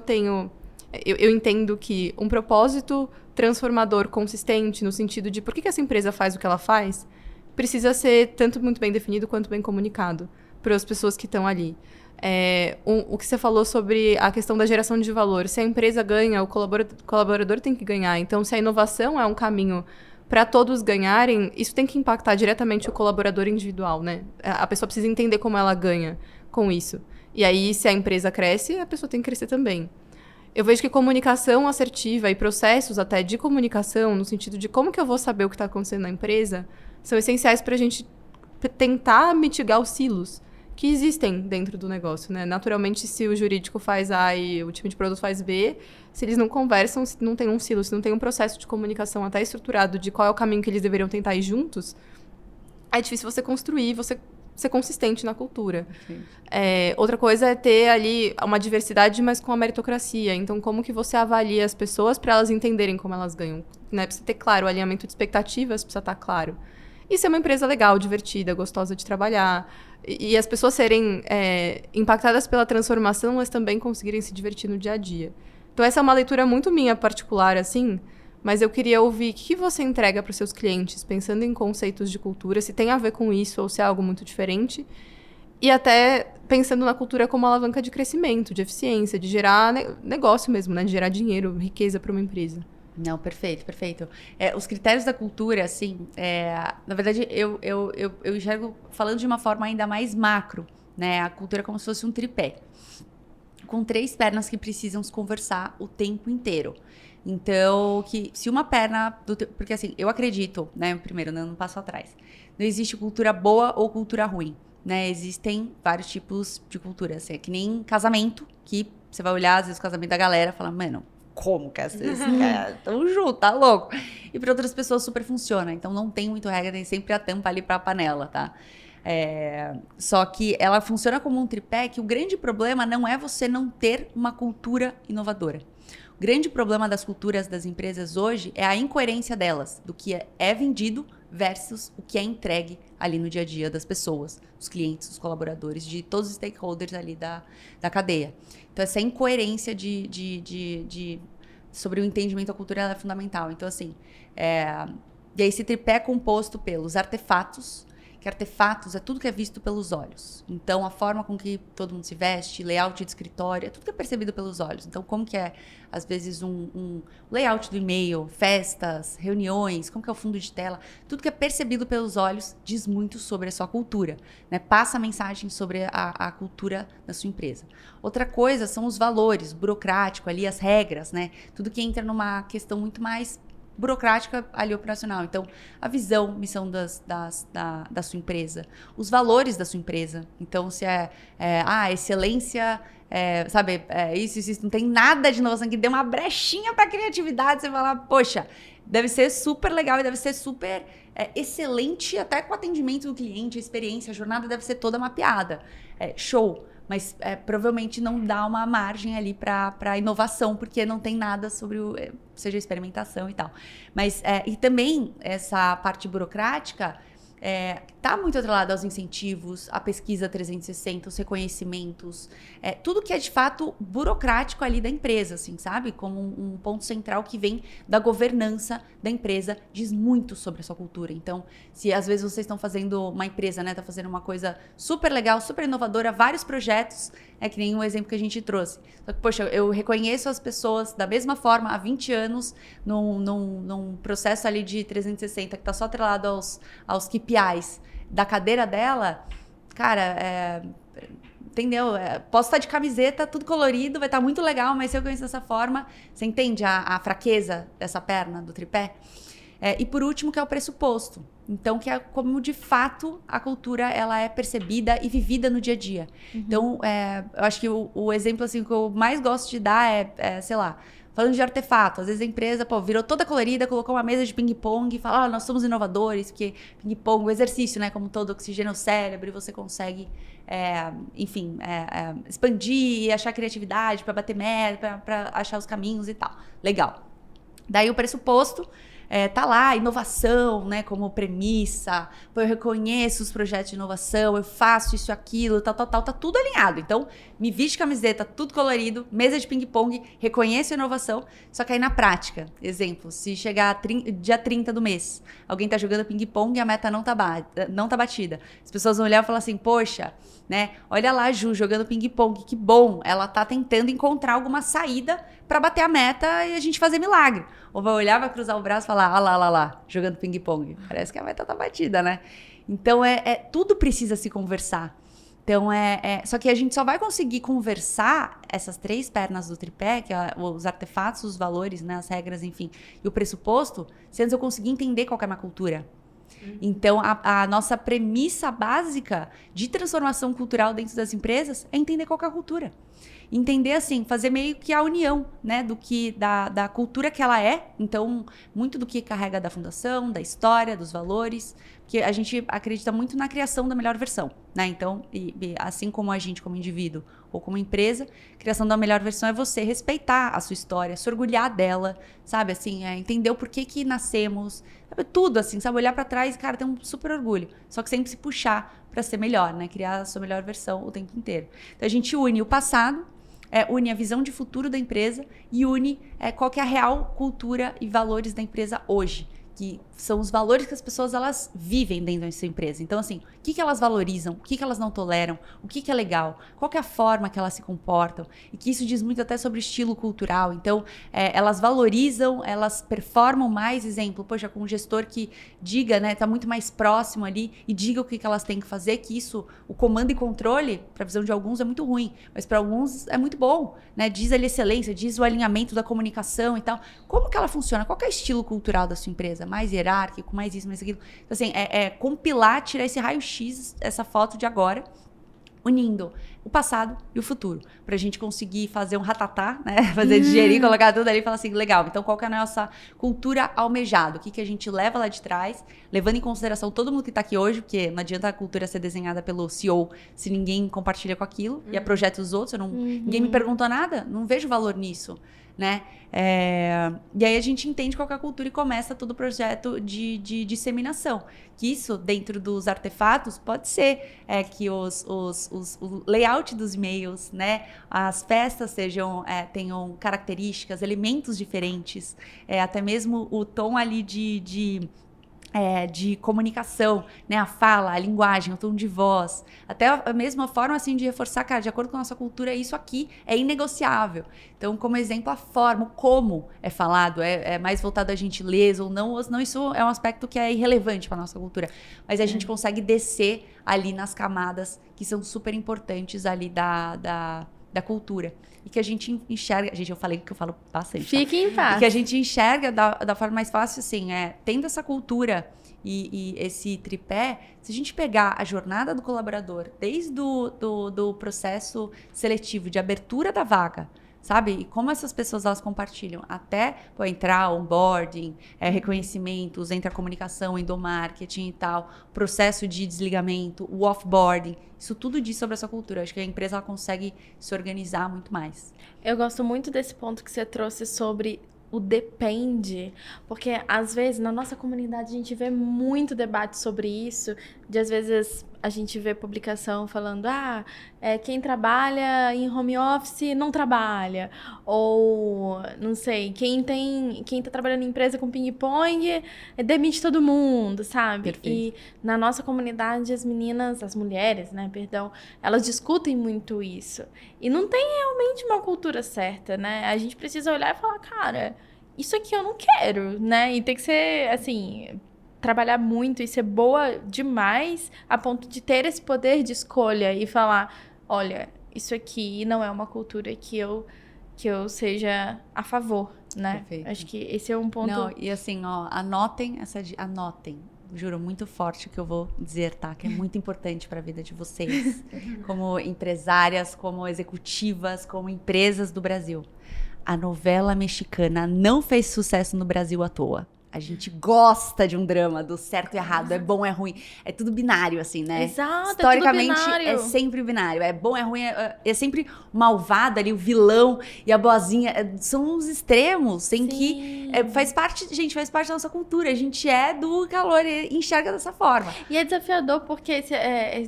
[SPEAKER 1] eu entendo que um propósito transformador consistente, no sentido de por que essa empresa faz o que ela faz, precisa ser tanto muito bem definido quanto bem comunicado para as pessoas que estão ali. O que você falou sobre a questão da geração de valor. Se a empresa ganha, o colaborador tem que ganhar. Então, se a inovação é um caminho para todos ganharem, isso tem que impactar diretamente o colaborador individual, né? A pessoa precisa entender como ela ganha com isso. E aí, se a empresa cresce, a pessoa tem que crescer também. Eu vejo que comunicação assertiva e processos até de comunicação, no sentido de como que eu vou saber o que está acontecendo na empresa, são essenciais para a gente tentar mitigar os silos que existem dentro do negócio, né? Naturalmente, se o jurídico faz A e o time de produto faz B, se eles não conversam, se não tem um silo, se não tem um processo de comunicação até estruturado de qual é o caminho que eles deveriam tentar ir juntos, é difícil você construir, você ser consistente na cultura. Outra coisa é ter ali uma diversidade, mas com a meritocracia. Então, como que você avalia as pessoas para elas entenderem como elas ganham? Né? Precisa ter claro, o alinhamento de expectativas precisa estar claro. E ser uma empresa legal, divertida, gostosa de trabalhar. E as pessoas serem impactadas pela transformação, mas também conseguirem se divertir no dia a dia. Então, essa é uma leitura muito minha particular, assim, mas eu queria ouvir o que você entrega para os seus clientes, pensando em conceitos de cultura, se tem a ver com isso ou se é algo muito diferente. E até pensando na cultura como alavanca de crescimento, de eficiência, de gerar negócio mesmo, né? De gerar dinheiro, riqueza para uma empresa.
[SPEAKER 3] Não, perfeito, perfeito. Os critérios da cultura, assim, na verdade, eu enxergo falando de uma forma ainda mais macro, né? A cultura é como se fosse um tripé, com 3 pernas que precisam se conversar o tempo inteiro. Então, que se uma perna... Porque, assim, eu acredito, né? Primeiro, não passo atrás. Não existe cultura boa ou cultura ruim, né? Existem vários tipos de cultura. Assim, é que nem casamento, que você vai olhar, às vezes, o casamento da galera e fala, mano, como que esses caras estão juntos, tá louco? E para outras pessoas super funciona. Então, não tem muito regra, tem sempre a tampa ali pra panela, tá? Só que ela funciona como um tripé, que o grande problema não é você não ter uma cultura inovadora. O grande problema das culturas das empresas hoje é a incoerência delas, do que é vendido versus o que é entregue ali no dia a dia das pessoas, os clientes, os colaboradores, de todos os stakeholders ali da cadeia. Então, essa incoerência sobre o entendimento da cultura ela é fundamental. Então, assim, e aí esse tripé é composto pelos artefatos, que artefatos é tudo que é visto pelos olhos. Então, a forma com que todo mundo se veste, layout de escritório, é tudo que é percebido pelos olhos. Então, como que é, às vezes, um layout do e-mail, festas, reuniões, como que é o fundo de tela, tudo que é percebido pelos olhos diz muito sobre a sua cultura, né? Passa a mensagem sobre a cultura da sua empresa. Outra coisa são os valores, burocrático ali, as regras, né? Tudo que entra numa questão muito mais burocrática ali operacional. Então, a missão da sua empresa, os valores da sua empresa. Então, se excelência, isso, não tem nada de inovação que dê uma brechinha para criatividade, você fala, poxa, deve ser super legal e deve ser super excelente, até com o atendimento do cliente, a experiência, a jornada deve ser toda mapeada. Show! Mas provavelmente não dá uma margem ali para inovação, porque não tem nada sobre seja experimentação e tal. Mas, e também essa parte burocrática está muito atrelada aos incentivos, à pesquisa 360, os reconhecimentos, tudo que é de fato burocrático ali da empresa, assim, sabe? Como um ponto central que vem da governança da empresa, diz muito sobre a sua cultura. Então, se às vezes vocês estão fazendo uma empresa, né, tá fazendo uma coisa super legal, super inovadora, vários projetos, que nem o exemplo que a gente trouxe. Só que, poxa, eu reconheço as pessoas da mesma forma há 20 anos num processo ali de 360 que tá só atrelado aos KPIs da cadeira dela, cara, entendeu? Posso estar de camiseta, tudo colorido, vai estar muito legal, mas se eu conheço dessa forma, você entende a fraqueza dessa perna, do tripé? E por último, que é o pressuposto. Então, que é como de fato a cultura ela é percebida e vivida no dia a dia. Uhum. Então, eu acho que o exemplo assim, que eu mais gosto de dar sei lá, Falando de artefato, às vezes a empresa, virou toda colorida, colocou uma mesa de ping-pong e fala, nós somos inovadores, porque ping-pong, o exercício, né, como todo, oxigena o cérebro e você consegue, expandir e achar criatividade para bater meta, para achar os caminhos e tal. Legal. Daí o pressuposto tá lá, inovação, né, como premissa, eu reconheço os projetos de inovação, eu faço isso, aquilo, tal, tá tudo alinhado. Então, me viste camiseta, tudo colorido, mesa de ping-pong, reconheço a inovação, só que aí na prática, exemplo, se chegar dia 30 do mês, alguém tá jogando ping-pong e a meta não tá batida, as pessoas vão olhar e falar assim, poxa, né, olha lá a Ju jogando ping-pong, que bom, ela tá tentando encontrar alguma saída para bater a meta e a gente fazer milagre. Ou vai olhar, vai cruzar o braço e falar, lá, jogando ping-pong. Parece que a meta tá batida, né? Então, tudo precisa se conversar. Então, só que a gente só vai conseguir conversar essas 3 pernas do tripé, que é os artefatos, os valores, né, as regras, enfim, e o pressuposto, se antes eu conseguir entender qual que é a minha cultura. Então, a nossa premissa básica de transformação cultural dentro das empresas é entender qual que é a cultura. Entender, assim, fazer meio que a união, né, da cultura que ela é. Então, muito do que carrega da fundação, da história, dos valores, porque a gente acredita muito na criação da melhor versão, né? Então, assim como a gente, como indivíduo ou como empresa, a criação da melhor versão é você respeitar a sua história, se orgulhar dela, sabe? Assim, entender o porquê que nascemos, sabe? Tudo, assim, sabe? Olhar para trás e, cara, ter um super orgulho. Só que sempre se puxar para ser melhor, né? Criar a sua melhor versão o tempo inteiro. Então, a gente une o passado, une a visão de futuro da empresa e une qual que é a real cultura e valores da empresa hoje, que são os valores que as pessoas elas vivem dentro da sua empresa. Então, assim, o que elas valorizam, o que elas não toleram, o que é legal, qual que é a forma que elas se comportam, e que isso diz muito até sobre o estilo cultural. Então, elas valorizam, elas performam mais, exemplo, poxa, com um gestor que diga, né, tá muito mais próximo ali e diga o que elas têm que fazer, que isso, o comando e controle, para a visão de alguns é muito ruim, mas para alguns é muito bom, né? Diz ali excelência, diz o alinhamento da comunicação e tal. Como que ela funciona? Qual que é o estilo cultural da sua empresa? Mais hierárquico, mais isso, mais aquilo. Então, assim, compilar, tirar esse raio-x, essa foto de agora, unindo o passado e o futuro, pra gente conseguir fazer um ratatá, né? Fazer digerir, colocar tudo ali e falar assim, legal, então qual que é a nossa cultura almejada? O que a gente leva lá de trás, levando em consideração todo mundo que tá aqui hoje, porque não adianta a cultura ser desenhada pelo CEO se ninguém compartilha com aquilo, e é projeto dos outros, ninguém me perguntou nada, não vejo valor nisso, né? E aí a gente entende qual que é a cultura e começa todo o projeto de disseminação. Que isso, dentro dos artefatos, pode ser que o layout dos e-mails, né? As festas tenham características, elementos diferentes, até mesmo o tom ali de comunicação, né? A fala, a linguagem, o tom de voz, até a mesma forma assim de reforçar, cara, de acordo com a nossa cultura, isso aqui é inegociável. Então, como exemplo, a forma, o como é falado, é mais voltado a gentileza ou não, isso é um aspecto que é irrelevante para nossa cultura, mas a gente consegue descer ali nas camadas que são super importantes ali da cultura. E que a gente enxerga... Gente, eu falei que eu falo bastante.
[SPEAKER 2] Fique em paz.
[SPEAKER 3] E que a gente enxerga da forma mais fácil, assim, tendo essa cultura e esse tripé, se a gente pegar a jornada do colaborador, desde do processo seletivo, de abertura da vaga, sabe? E como essas pessoas elas compartilham até entrar, onboarding, reconhecimentos, entre a comunicação, endomarketing e tal, processo de desligamento, o offboarding, isso tudo diz sobre essa cultura. Acho que a empresa ela consegue se organizar muito mais.
[SPEAKER 2] Eu gosto muito desse ponto que você trouxe sobre o depende, porque às vezes na nossa comunidade a gente vê muito debate sobre isso, de às vezes a gente vê publicação falando, quem trabalha em home office não trabalha, ou não sei, quem tá trabalhando em empresa com ping-pong demite todo mundo, sabe?
[SPEAKER 3] Perfeito.
[SPEAKER 2] E na nossa comunidade as mulheres, né, perdão, elas discutem muito isso, e não tem realmente uma cultura certa, né? A gente precisa olhar e falar, cara, isso aqui eu não quero, né? E tem que ser, assim, trabalhar muito e ser boa demais a ponto de ter esse poder de escolha e falar, olha, isso aqui não é uma cultura que eu seja a favor, né?
[SPEAKER 3] Perfeito.
[SPEAKER 2] Acho que esse é um ponto...
[SPEAKER 3] Não, e assim, anotem, juro, muito forte o que eu vou dizer, tá? Que é muito importante para a vida de vocês, como empresárias, como executivas, como empresas do Brasil. a novela mexicana não fez sucesso no Brasil à toa. A gente gosta de um drama do certo e errado, é bom, é ruim. É tudo binário, assim, né?
[SPEAKER 2] Exato,
[SPEAKER 3] historicamente,
[SPEAKER 2] é tudo binário.
[SPEAKER 3] É sempre binário. É bom, é ruim, é sempre o malvado ali, o vilão e a boazinha. São os extremos, em que faz parte da nossa cultura. A gente é do calor e enxerga dessa forma.
[SPEAKER 2] E é desafiador porque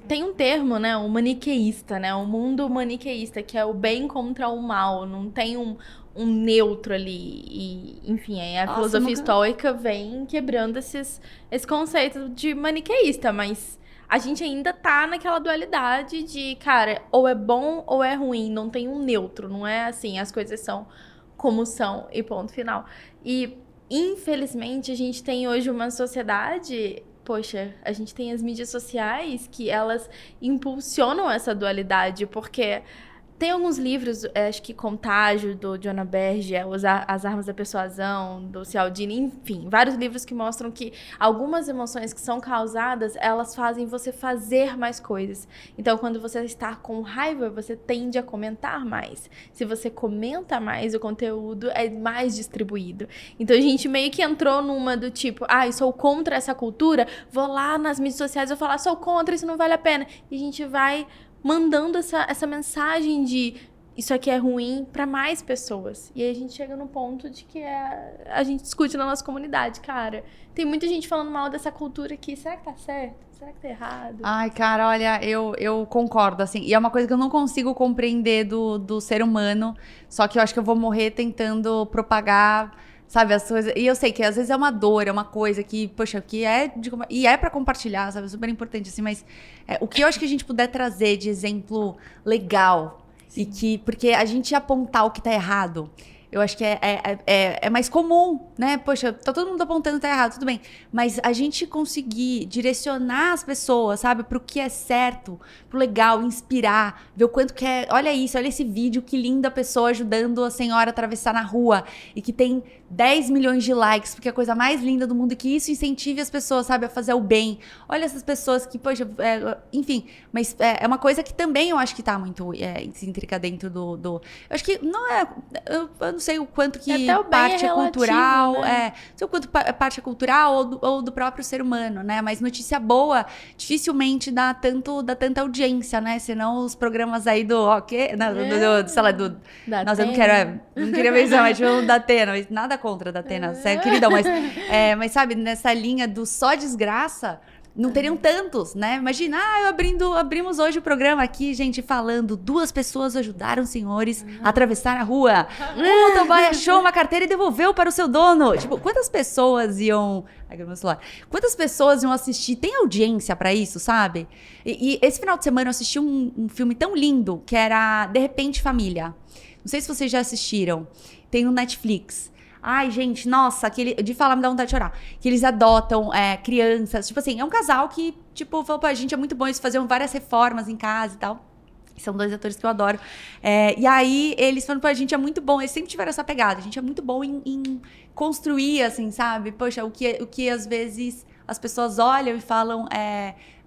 [SPEAKER 2] tem um termo, né? O maniqueísta, né? O mundo maniqueísta, que é o bem contra o mal. Não tem um neutro ali. E, enfim, aí a filosofia estoica vem quebrando esse conceito de maniqueísta, mas a gente ainda tá naquela dualidade de, cara, ou é bom ou é ruim, não tem um neutro, não é assim, as coisas são como são e ponto final. E, infelizmente, a gente tem hoje uma sociedade... Poxa, a gente tem as mídias sociais que elas impulsionam essa dualidade, porque... Tem alguns livros, acho que Contágio, do Jonah Berge, As Armas da Persuasão, do Cialdini, enfim, vários livros que mostram que algumas emoções que são causadas, elas fazem você fazer mais coisas. Então, quando você está com raiva, você tende a comentar mais. Se você comenta mais, o conteúdo é mais distribuído. Então, a gente meio que entrou numa do tipo, eu sou contra essa cultura, vou lá nas mídias sociais e vou falar, sou contra, isso não vale a pena. E a gente vai... mandando essa mensagem de isso aqui é ruim para mais pessoas. E aí a gente chega no ponto de que a gente discute na nossa comunidade, cara. Tem muita gente falando mal dessa cultura aqui. Será que tá certo? Será que tá errado?
[SPEAKER 3] Ai, cara, olha, eu concordo, assim. E é uma coisa que eu não consigo compreender do ser humano. Só que eu acho que eu vou morrer tentando propagar... Sabe, as coisas... E eu sei que às vezes é uma dor, é uma coisa que, poxa, que e é pra compartilhar, sabe? É super importante, assim, mas o que eu acho que a gente puder trazer de exemplo legal, porque a gente apontar o que tá errado, eu acho que é mais comum, né? Poxa, tá todo mundo apontando que tá errado, tudo bem. Mas a gente conseguir direcionar as pessoas, sabe? Pro que é certo, pro legal, inspirar, ver o quanto que é... Olha isso, olha esse vídeo, que linda pessoa ajudando a senhora a atravessar na rua. E que tem 10 milhões de likes, porque é a coisa mais linda do mundo. E que isso incentive as pessoas, sabe? A fazer o bem. Olha essas pessoas que, poxa... enfim, mas é uma coisa que também eu acho que tá muito intrínseca dentro do... Eu acho que não é... Eu não sei o quanto que parte é cultural,
[SPEAKER 2] né?
[SPEAKER 3] Não sei o quanto parte é cultural ou do próprio ser humano, né? Mas notícia boa dificilmente dá tanta audiência, né? Senão os programas aí do sei lá, nossa, eu não queria pensar, mas tipo, da Atena, mas nada contra da Atena, você é queridão, mas sabe, nessa linha do só desgraça, não teriam tantos, né? Imagina, abrimos hoje o programa aqui, gente, falando, 2 pessoas ajudaram senhores a atravessar a rua. Um motoboy achou uma carteira e devolveu para o seu dono. Tipo, quantas pessoas iam... Ai, meu celular. Quantas pessoas iam assistir? Tem audiência pra isso, sabe? E esse final de semana eu assisti um filme tão lindo, que era De Repente Família. Não sei se vocês já assistiram. Tem no Netflix. Ai, gente, nossa, de falar me dá vontade de chorar. Que eles adotam crianças. Tipo assim, é um casal que, tipo, falou, pô, a gente é muito bom, eles faziam várias reformas em casa e tal. São 2 atores que eu adoro. E aí, eles falam, pô, a gente é muito bom. Eles sempre tiveram essa pegada. A gente é muito bom em construir, assim, sabe? Poxa, o que às vezes as pessoas olham e falam...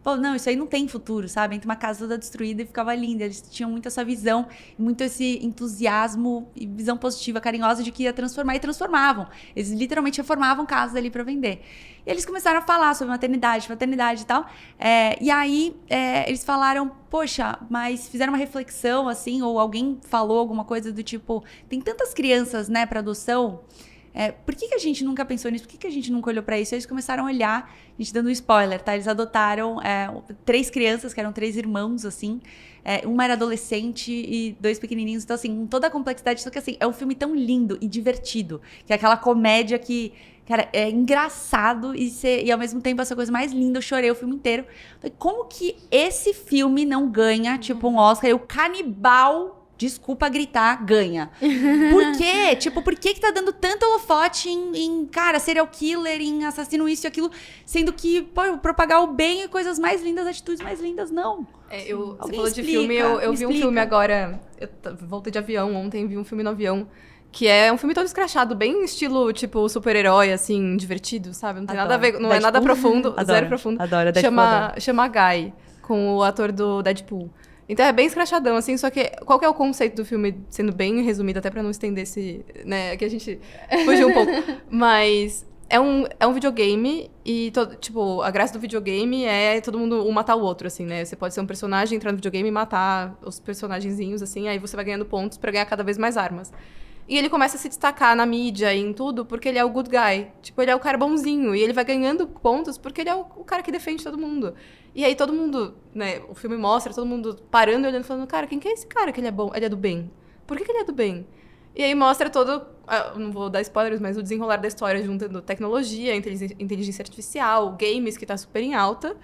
[SPEAKER 3] Pô, não, isso aí não tem futuro, sabe? Entra uma casa toda destruída e ficava linda. Eles tinham muito essa visão, muito esse entusiasmo e visão positiva, carinhosa de que ia transformar, e transformavam. Eles literalmente reformavam casas ali para vender. E eles começaram a falar sobre maternidade e tal. E aí, eles falaram, poxa, mas fizeram uma reflexão, assim, ou alguém falou alguma coisa do tipo, tem tantas crianças, né, para adoção... por que a gente nunca pensou nisso? Por que a gente nunca olhou pra isso? Aí eles começaram a olhar, a gente dando um spoiler, tá? Eles adotaram 3 crianças, que eram 3 irmãos, assim. Uma era adolescente e 2 pequenininhos. Então, assim, com toda a complexidade. Só que, assim, é um filme tão lindo e divertido. Que é aquela comédia que, cara, é engraçado e ao mesmo tempo essa coisa mais linda. Eu chorei o filme inteiro. Como que esse filme não ganha, tipo, um Oscar? E o Canibal... Desculpa gritar, ganha. Por quê? Tipo, por que tá dando tanto holofote em cara, serial killer, em assassino, isso e aquilo, sendo que, pô, propagar o bem e coisas mais lindas, atitudes mais lindas, não.
[SPEAKER 1] Você falou de filme, eu vi um filme agora, eu voltei de avião ontem, vi um filme no avião, que é um filme todo escrachado, bem estilo, tipo, super-herói, assim, divertido, sabe? Não tem nada a ver, não é nada profundo, zero profundo.
[SPEAKER 3] Adoro,
[SPEAKER 1] chama Guy, com o ator do Deadpool. Então é bem escrachadão, assim, só que qual que é o conceito do filme, sendo bem resumido, até pra não estender esse, né, que a gente fugiu um pouco. Mas é um videogame e, tipo, a graça do videogame é todo mundo um matar o outro, assim, né? Você pode ser um personagem, entrar no videogame e matar os personagenzinhos, assim, aí você vai ganhando pontos pra ganhar cada vez mais armas. E ele começa a se destacar na mídia e em tudo porque ele é o good guy. Tipo, ele é o cara bonzinho. E ele vai ganhando pontos porque ele é o cara que defende todo mundo. E aí todo mundo, né, o filme mostra todo mundo parando e olhando e falando, cara, quem que é esse cara que ele é bom? Ele é do bem. Por que ele é do bem? E aí mostra todo, não vou dar spoilers, mas o desenrolar da história juntando tecnologia, inteligência artificial, games que tá super em alta,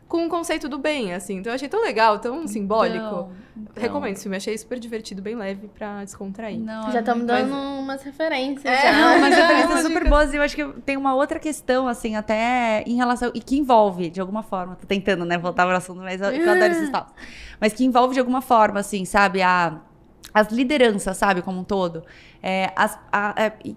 [SPEAKER 1] com o conceito do bem, assim. Então eu achei tão legal, tão simbólico. Recomendo esse filme, achei super divertido, bem leve pra descontrair.
[SPEAKER 3] Não,
[SPEAKER 2] já estamos dando umas referências.
[SPEAKER 3] Não, mas referências super boas. E eu acho que tem uma outra questão, assim, até em relação... E que envolve, de alguma forma... Tô tentando, né, voltar para o assunto, mas eu adoro esses papos. Mas que envolve, de alguma forma, assim, sabe? As lideranças, sabe, como um todo.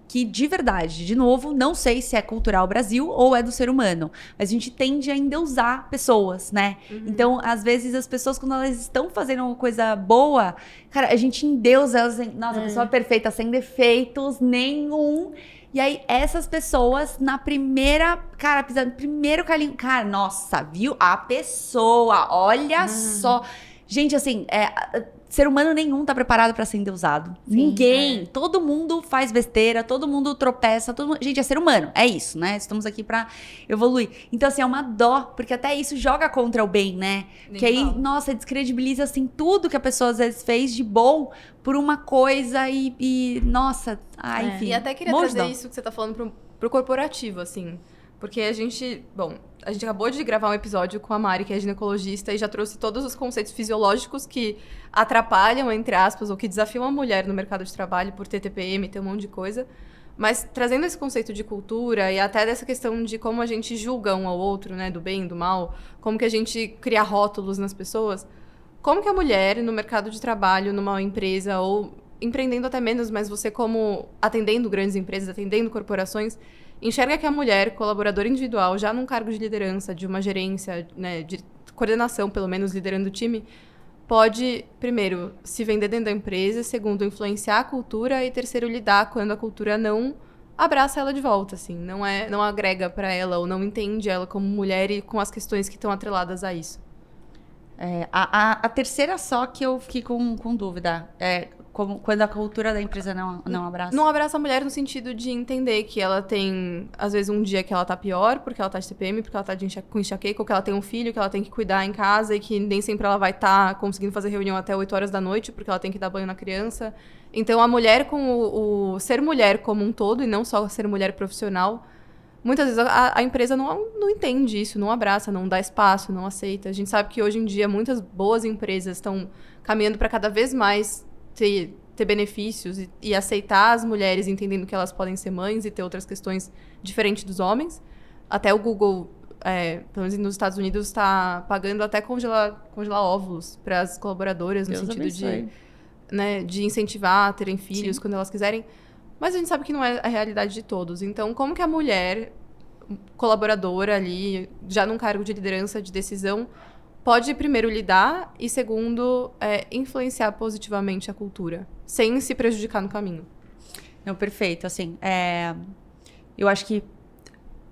[SPEAKER 3] Que, de verdade, de novo, não sei se é cultural Brasil ou é do ser humano, mas a gente tende a endeusar pessoas, né? Então, às vezes, as pessoas, quando elas estão fazendo uma coisa boa, cara, a gente endeusa elas. Nossa, a pessoa perfeita, sem defeitos nenhum. E aí, essas pessoas, na primeira, cara, pisando, primeiro calinho, cara, nossa, viu? A pessoa, olha só. Gente, assim, ser humano nenhum tá preparado pra ser endeusado. Sim, ninguém. Todo mundo faz besteira, todo mundo tropeça, gente, é ser humano. É isso, né? Estamos aqui pra evoluir. Então, assim, é uma dó, porque até isso joga contra o bem, né? Que aí, nossa, descredibiliza, assim, tudo que a pessoa às vezes fez de bom por uma coisa e nossa, enfim.
[SPEAKER 1] E até queria trazer isso que você tá falando pro corporativo, assim. Porque a gente acabou de gravar um episódio com a Mari, que é ginecologista, e já trouxe todos os conceitos fisiológicos que atrapalham, entre aspas, ou que desafiam a mulher no mercado de trabalho por ter TPM, ter um monte de coisa. Mas trazendo esse conceito de cultura e até dessa questão de como a gente julga um ao outro, né, do bem, do mal, como que a gente cria rótulos nas pessoas, como que a mulher no mercado de trabalho, numa empresa, ou empreendendo até menos, mas você como atendendo grandes empresas, atendendo corporações, enxerga que a mulher, colaboradora individual, já num cargo de liderança, de uma gerência, né, de coordenação, pelo menos, liderando o time, pode, primeiro, se vender dentro da empresa, segundo, influenciar a cultura e, terceiro, lidar quando a cultura não abraça ela de volta, assim, não agrega para ela ou não entende ela como mulher e com as questões que estão atreladas a isso.
[SPEAKER 3] A terceira só que eu fiquei com dúvida quando a cultura da empresa não abraça.
[SPEAKER 1] Não abraça a mulher no sentido de entender que ela tem, às vezes, um dia que ela tá pior, porque ela tá de TPM, porque ela tá com enxaqueca, ou que ela tem um filho que ela tem que cuidar em casa e que nem sempre ela vai estar conseguindo fazer reunião até 8 horas da noite, porque ela tem que dar banho na criança. Então, a mulher com o ser mulher como um todo, e não só ser mulher profissional, muitas vezes a empresa não entende isso, não abraça, não dá espaço, não aceita. A gente sabe que hoje em dia muitas boas empresas estão caminhando para cada vez mais ter benefícios e aceitar as mulheres, entendendo que elas podem ser mães e ter outras questões diferentes dos homens. Até o Google, pelo menos nos Estados Unidos, está pagando até congelar óvulos para as colaboradoras, no sentido de incentivar a terem filhos quando elas quiserem. Mas a gente sabe que não é a realidade de todos. Então, como que a mulher colaboradora ali, já num cargo de liderança, de decisão, pode, primeiro, lidar e, segundo, influenciar positivamente a cultura, sem se prejudicar no caminho?
[SPEAKER 3] Não, perfeito. Assim, eu acho que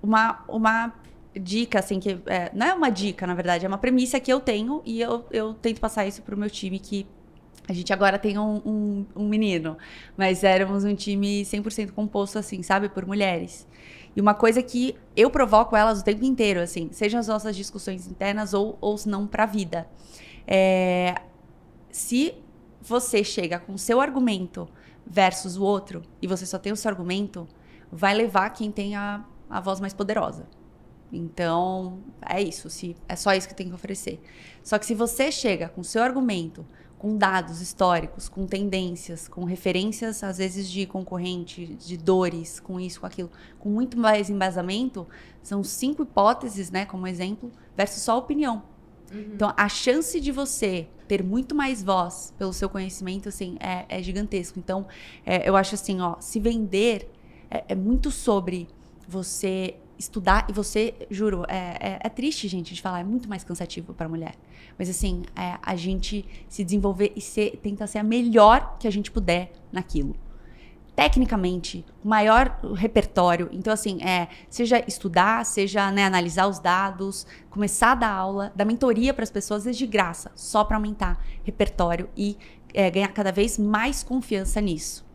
[SPEAKER 3] uma dica, assim, que não é uma dica, na verdade, é uma premissa que eu tenho e eu tento passar isso pro meu time, que a gente agora tem um menino, mas éramos um time 100% composto, assim, sabe, por mulheres. E uma coisa que eu provoco elas o tempo inteiro, assim, sejam as nossas discussões internas ou se não pra vida. Se você chega com o seu argumento versus o outro, e você só tem o seu argumento, vai levar quem tem a voz mais poderosa. Então, é isso, é só isso que tem que oferecer. Só que se você chega com o seu argumento, com dados históricos, com tendências, com referências, às vezes, de concorrente, de dores, com isso, com aquilo, com muito mais embasamento, são 5 hipóteses, né, como exemplo, versus só opinião. Então, a chance de você ter muito mais voz pelo seu conhecimento, assim, é gigantesco. Então, eu acho assim, se vender é muito sobre você estudar e você, juro, é triste, gente, de falar, é muito mais cansativo para mulher. Mas assim, a gente se desenvolver e tentar ser a melhor que a gente puder naquilo. Tecnicamente, o maior repertório. Então, assim, seja estudar, seja, né, analisar os dados, começar a dar aula, dar mentoria para as pessoas, às vezes de graça, só para aumentar repertório e ganhar cada vez mais confiança nisso.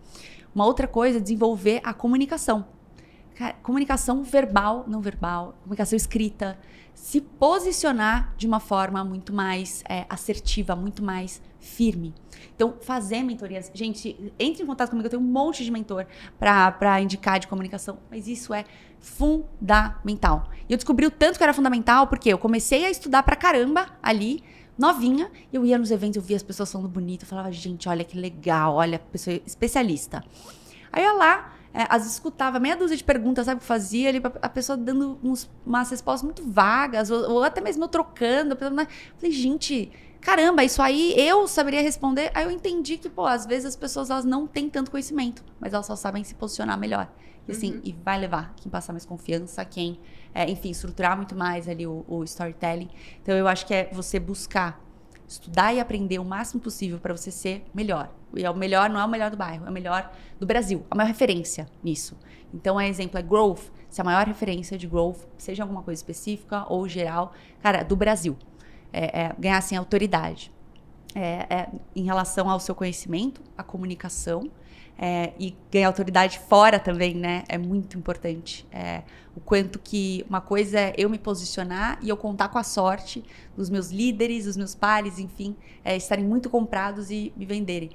[SPEAKER 3] Uma outra coisa é desenvolver a comunicação. Comunicação verbal, não verbal, comunicação escrita, se posicionar de uma forma muito mais assertiva, muito mais firme. Então, fazer mentorias. Gente, entre em contato comigo, eu tenho um monte de mentor para indicar de comunicação, mas isso é fundamental. E eu descobri o tanto que era fundamental porque eu comecei a estudar pra caramba ali, novinha, eu ia nos eventos, eu via as pessoas falando bonito, eu falava, gente, olha que legal, olha, pessoa especialista. Aí eu ia lá, às vezes escutava meia dúzia de perguntas, sabe o que fazia? Ali, a pessoa dando umas respostas muito vagas, ou até mesmo eu trocando. Falei, gente, caramba, isso aí eu saberia responder. Aí eu entendi que, às vezes as pessoas elas não têm tanto conhecimento, mas elas só sabem se posicionar melhor. E assim, e vai levar quem passar mais confiança, quem, enfim, estruturar muito mais ali o storytelling. Então eu acho que é você buscar estudar e aprender o máximo possível para você ser melhor. E o melhor não é o melhor do bairro, é o melhor do Brasil. A maior referência nisso. Então, exemplo é growth. Se a maior referência de growth, seja alguma coisa específica ou geral, cara, do Brasil. Ganhar, assim, autoridade. Em relação ao seu conhecimento, a comunicação, e ganhar autoridade fora também, né? É muito importante. O quanto que uma coisa é eu me posicionar e eu contar com a sorte dos meus líderes, dos meus pares, enfim, estarem muito comprados e me venderem.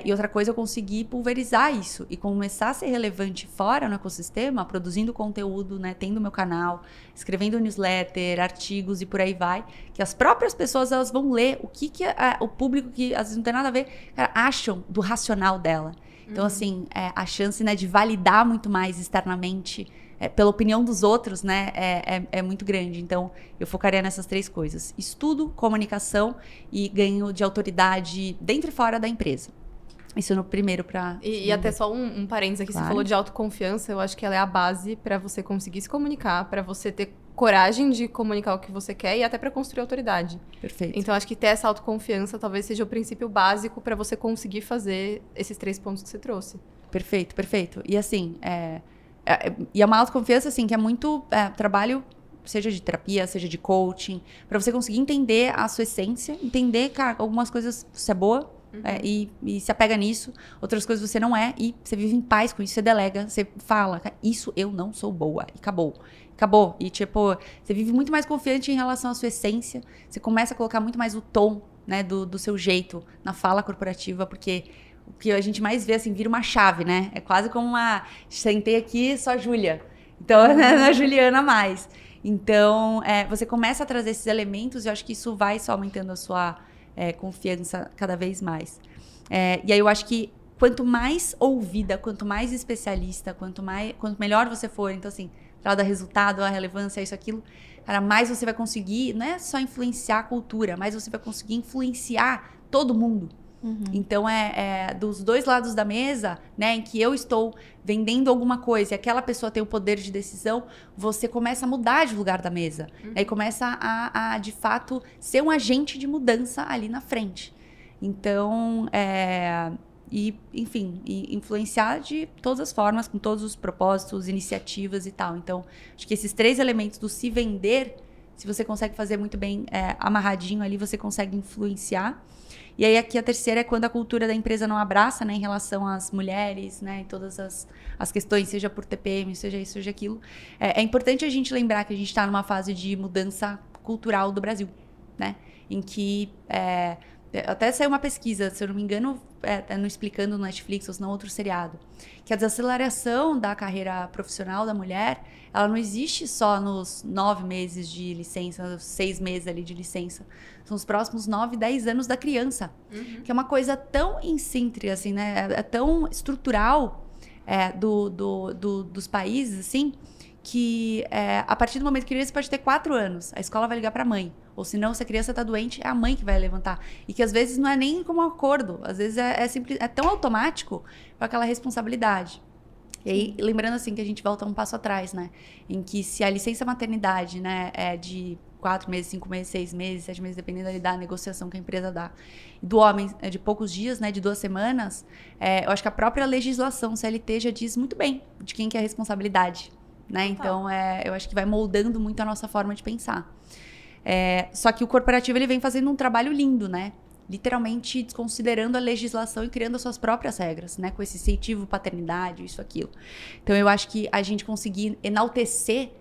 [SPEAKER 3] E outra coisa, eu conseguir pulverizar isso e começar a ser relevante fora no ecossistema, produzindo conteúdo, né? Tendo meu canal, escrevendo newsletter, artigos e por aí vai, que as próprias pessoas elas vão ler o que o público, que às vezes não tem nada a ver, cara, acham do racional dela. Então, assim, a chance, né, de validar muito mais externamente pela opinião dos outros, né, é muito grande. Então, eu focaria nessas 3 coisas. Estudo, comunicação e ganho de autoridade dentro e fora da empresa. Isso no primeiro para...
[SPEAKER 1] E até só um parênteses aqui, claro. Você falou de autoconfiança, eu acho que ela é a base para você conseguir se comunicar, para você ter coragem de comunicar o que você quer e até para construir autoridade.
[SPEAKER 3] Perfeito.
[SPEAKER 1] Então, acho que ter essa autoconfiança talvez seja o princípio básico para você conseguir fazer esses 3 pontos que você trouxe.
[SPEAKER 3] Perfeito, perfeito. E assim, e é uma autoconfiança, assim, que é muito trabalho, seja de terapia, seja de coaching, para você conseguir entender a sua essência, entender, cara, algumas coisas você é boa, e se apega nisso, outras coisas você não é, e você vive em paz com isso, você delega, você fala, isso eu não sou boa, e acabou. E tipo, você vive muito mais confiante em relação à sua essência, você começa a colocar muito mais o tom, né, do seu jeito na fala corporativa, porque o que a gente mais vê, assim, vira uma chave, né? É quase como sentei aqui, só Júlia. Então, não é a Juliana mais. Então, você começa a trazer esses elementos e eu acho que isso vai só aumentando a sua confiança cada vez mais. E aí eu acho que quanto mais ouvida, quanto mais especialista, quanto melhor você for, então assim, dar resultado, a relevância, isso, aquilo, cara, mais você vai conseguir, não é só influenciar a cultura, mas você vai conseguir influenciar todo mundo. Então, dos 2 lados da mesa, né, em que eu estou vendendo alguma coisa e aquela pessoa tem o poder de decisão, você começa a mudar de lugar da mesa. Aí começa a, de fato, ser um agente de mudança ali na frente. Então, enfim, influenciar de todas as formas, com todos os propósitos, iniciativas e tal. Então, acho que esses 3 elementos do se vender, se você consegue fazer muito bem amarradinho ali, você consegue influenciar. E aí aqui a terceira é quando a cultura da empresa não abraça, né, em relação às mulheres, né, em todas as questões, seja por TPM, seja isso, seja aquilo. É importante a gente lembrar que a gente está numa fase de mudança cultural do Brasil, né, em que até saiu uma pesquisa, se eu não me engano, no Explicando no Netflix, ou se não outro seriado, que a desaceleração da carreira profissional da mulher, ela não existe só nos 9 meses de licença, 6 meses ali de licença. São os próximos 9, 10 anos da criança. Que é uma coisa tão incíntrica, assim, né? É tão estrutural dos países, assim, que a partir do momento que a criança pode ter 4 anos, a escola vai ligar para a mãe. Ou se não, se a criança está doente, é a mãe que vai levantar. E que às vezes não é nem como um acordo. Às vezes é tão automático com aquela responsabilidade. E aí, lembrando assim que a gente volta um passo atrás, né? Em que se a licença maternidade, né, é de 4 meses, 5 meses, 6 meses, 7 meses, dependendo da negociação que a empresa dá. E do homem é de poucos dias, né, de 2 semanas, eu acho que a própria legislação CLT já diz muito bem de quem que é a responsabilidade, né? Então, eu acho que vai moldando muito a nossa forma de pensar. Só que o corporativo, ele vem fazendo um trabalho lindo, né? Literalmente desconsiderando a legislação e criando as suas próprias regras, né? Com esse incentivo paternidade, isso, aquilo. Então, eu acho que a gente conseguir enaltecer